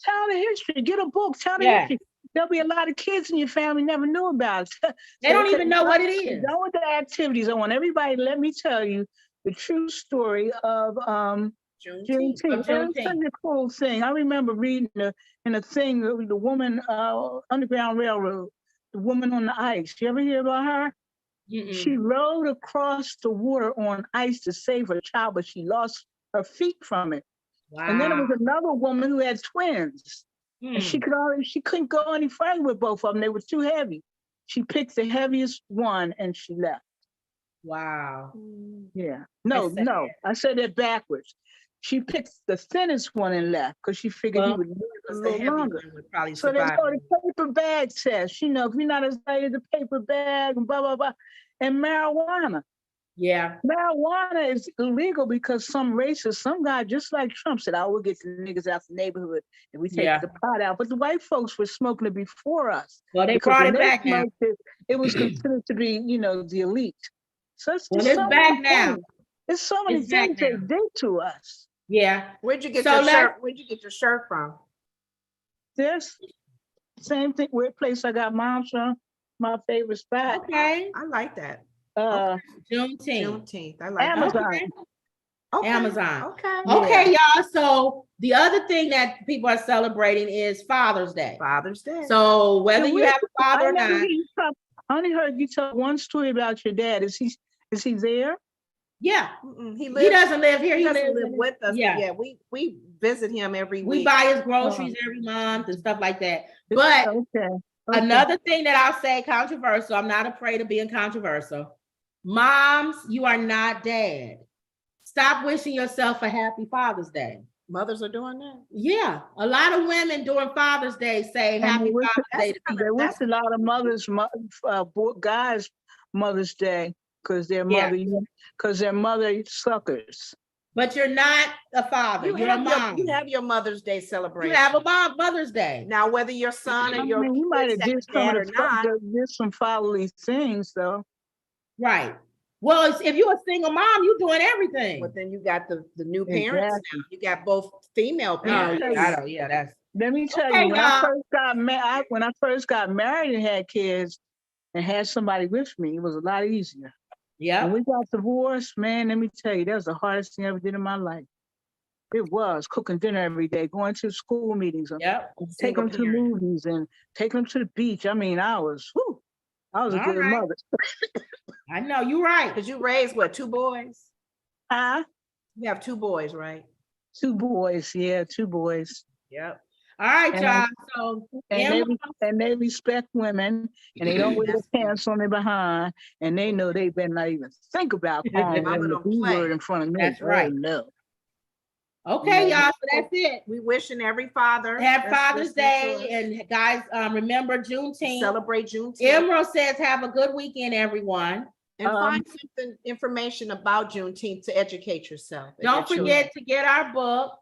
Tell the history. Get a book. Tell the history. There'll be a lot of kids in your family never knew about it. They don't even know what it is. Done with the activities. I want everybody to let me tell you the true story of Juneteenth. It was such a cool thing. I remember reading in a thing, the woman, Underground Railroad, the woman on the ice. You ever hear about her? She rode across the water on ice to save her child, but she lost her feet from it. Wow. And then there was another woman who had twins. And she couldn't go any further with both of them. They were too heavy. She picked the heaviest one and she left. Wow. Yeah. No. I said that backwards. She picked the thinnest one and left because she figured he would live a little longer. So they started paper bag test. You know, if you're not as light as a paper bag and blah, blah, blah. And marijuana. Yeah. Marijuana is illegal because some racist, some guy just like Trump said, I will get the niggas out the neighborhood and we take the pot out. But the white folks were smoking it before us. Well, they brought it back now. It was considered to be, you know, the elite. So it's back now. There's so many things they did to us. Yeah. Where'd you get your shirt? Where'd you get your shirt from? This same thing. Weird place I got mine from. My favorite spot. Okay. I like that. Juneteenth. I like Amazon. Okay. Amazon. Okay, y'all. So the other thing that people are celebrating is Father's Day. So whether you have a father or not. I only heard you tell one story about your dad. Is he there? Yeah. He doesn't live here. He doesn't live with us. Yeah. We visit him every week. We buy his groceries every month and stuff like that. But another thing that I'll say controversial, I'm not afraid of being controversial. Moms, you are not dad. Stop wishing yourself a happy Father's Day. Mothers are doing that? Yeah. A lot of women during Father's Day say happy Father's Day to people. There was a lot of mothers, guys' Mother's Day because their mother suckers. But you're not a father. You're a mom. You have your Mother's Day celebration. You have a Mother's Day. Now, whether your son or your you might have did some fatherly things though. Right. Well, if you're a single mom, you're doing everything. But then you got the new parents now. You got both female parents. Let me tell you, when I first got married and had kids and had somebody with me, it was a lot easier. Yeah. When we got divorced, man, let me tell you, that was the hardest thing I ever did in my life. It was cooking dinner every day, going to school meetings, take them to movies and take them to the beach. I mean, I was a good mother. I know, you're right. Because you raised what, 2 boys? Huh? You have 2 boys, right? 2 boys, 2 boys. Yep. All right, y'all. So they respect women and they don't wear their pants on their behind and they know they better not even think about calling them the B word in front of me. That's right. No. Okay, y'all. So that's it. We wishing every father have Father's Day, and guys, remember Juneteenth. Celebrate Juneteenth. Emerald says, "Have a good weekend, everyone." And find information about Juneteenth to educate yourself. Don't forget to get our book.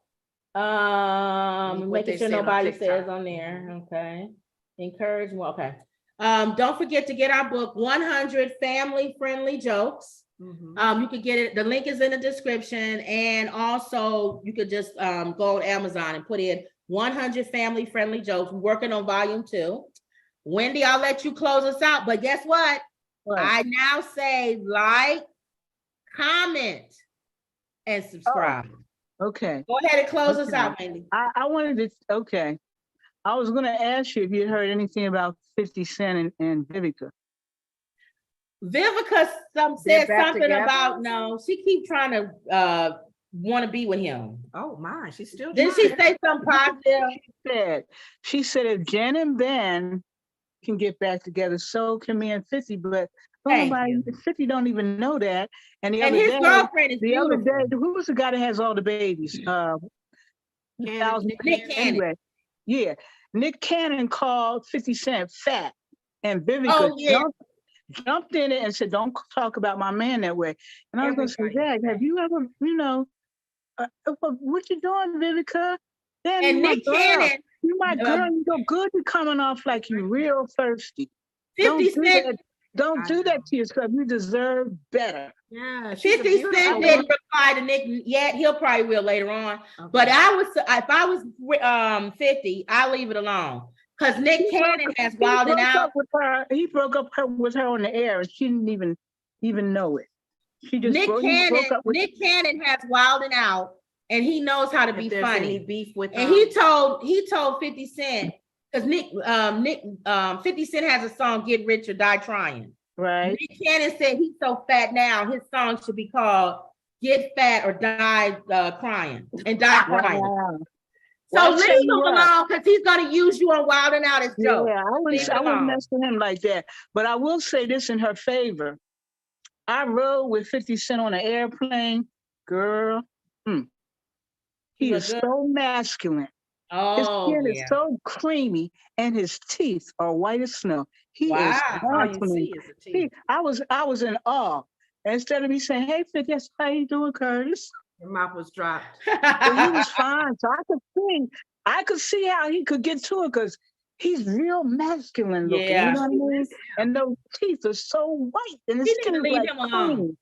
Making sure nobody says on there. Okay. Encouragement. Okay. Don't forget to get our book, 100 Family Friendly Jokes. You could get it. The link is in the description. And also you could just go on Amazon and put in 100 Family Friendly Jokes. We're working on volume 2. Wendy, I'll let you close us out. But guess what? I now say like, comment, and subscribe. Okay. Go ahead and close us out, Wendy. I wanted to, I was going to ask you if you heard anything about 50 Cent and Vivica. Vivica said something about, she keep trying to want to be with him. Oh my, she's still Didn't she say something positive? She said if Jen and Ben can get back together, so can me and 50, but 50 don't even know that. And his girlfriend is beautiful. The other day, who was the guy that has all the babies? Nick Cannon. Anyway, Nick Cannon called 50 Cent fat. And Vivica yeah. jumped in it and said, "Don't talk about my man that way." And I was going to say, "Dad, have you ever, what you doing, Vivica? Damn, And you my Nick girl. Cannon, You my girl. You so good. You coming off like you real thirsty. 50 Cent. Don't do that to yourself. You deserve better." Yeah, 50 Cent didn't reply to Nick yet. He'll probably will later on. Okay. But if I was 50, I'll leave it alone. Because Nick Cannon has wilded out. He broke up with her on the air, and she didn't even know it. She just Nick Cannon has wilded out, and he knows how to be funny. Any beef with and he told 50 Cent, because 50 Cent has a song, Get Rich or Die Trying. Right. Nick Cannon said he's so fat now, his song should be called Get Fat or Die Crying and Die Crying. Wow. So leave him alone, because he's going to use you on Wild and Out as joke. Yeah, I wouldn't mess with him like that. But I will say this in her favor. I rode with 50 Cent on an airplane. Girl, he is so masculine. His skin is so creamy, and his teeth are white as snow. He is masculine. I was in awe. Instead of me saying, "Hey, 50, how you doing, Curtis?" Your mouth was dropped. But he was fine. So I could see how he could get to it, because he's real masculine looking. You know what I mean? And those teeth are so white, and his skin is like cream.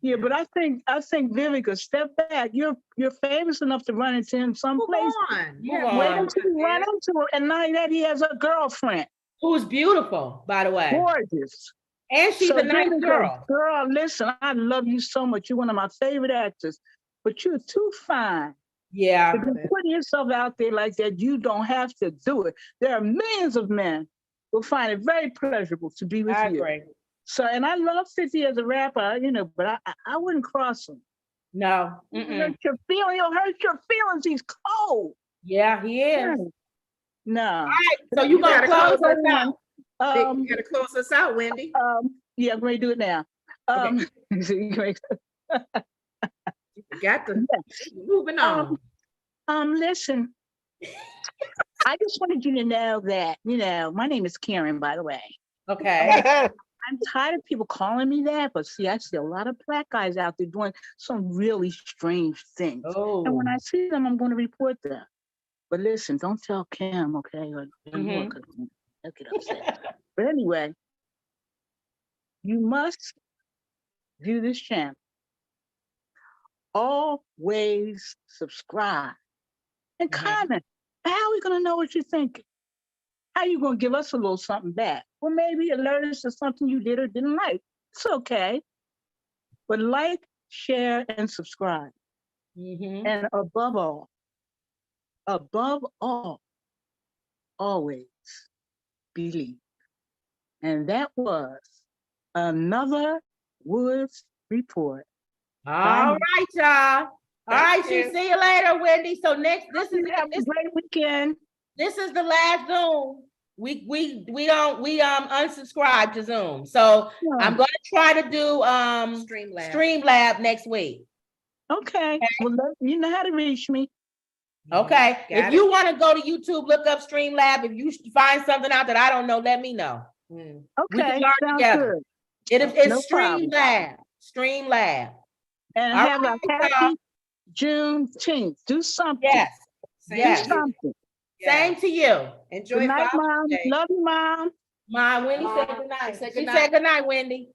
Yeah, but I think Vivica, step back. You're famous enough to run into him someplace. Wait until you run into him, and now that he has a girlfriend who's beautiful, by the way, gorgeous, and she's a nice girl. Girl, listen, I love you so much. You're one of my favorite actors, but you're too fine. Yeah, if you're putting yourself out there like that, you don't have to do it. There are millions of men who find it very pleasurable to be with you. Agree. So, and I love 50 as a rapper, but I wouldn't cross him. No. He'll hurt your feelings. He's cold. Yeah, he is. No. All right, so you gonna close us out? You gotta close us out, Wendy. Yeah, I'm going to do it now. Okay. Got to moving on. Listen. I just wanted you to know that, my name is Karen, by the way. Okay. I'm tired of people calling me that, but see, I see a lot of black guys out there doing some really strange things. Oh. And when I see them, I'm going to report them. But listen, don't tell Kim, okay? Or I'll get upset. But anyway, you must view this channel. Always subscribe and comment. How are we going to know what you're thinking? How are you going to give us a little something back? Or maybe alert us to something you did or didn't like. It's okay. But like, share, and subscribe. And above all, always believe. And that was another Woods Report. All right, y'all. All right, see you later, Wendy. So this is a great weekend. This is the last Zoom. We unsubscribe to Zoom. So I'm going to try to do Streamlab next week. Okay. Well, you know how to reach me. Okay. If you want to go to YouTube, look up Streamlab. If you find something out that I don't know, let me know. Okay. Sounds good. It's Streamlab. Streamlab. And have a happy Juneteenth. Do something. Yes. Do something. Same to you. Enjoy. Good night, Mom. Love you, Mom. Wendy said good night. She said good night, Wendy.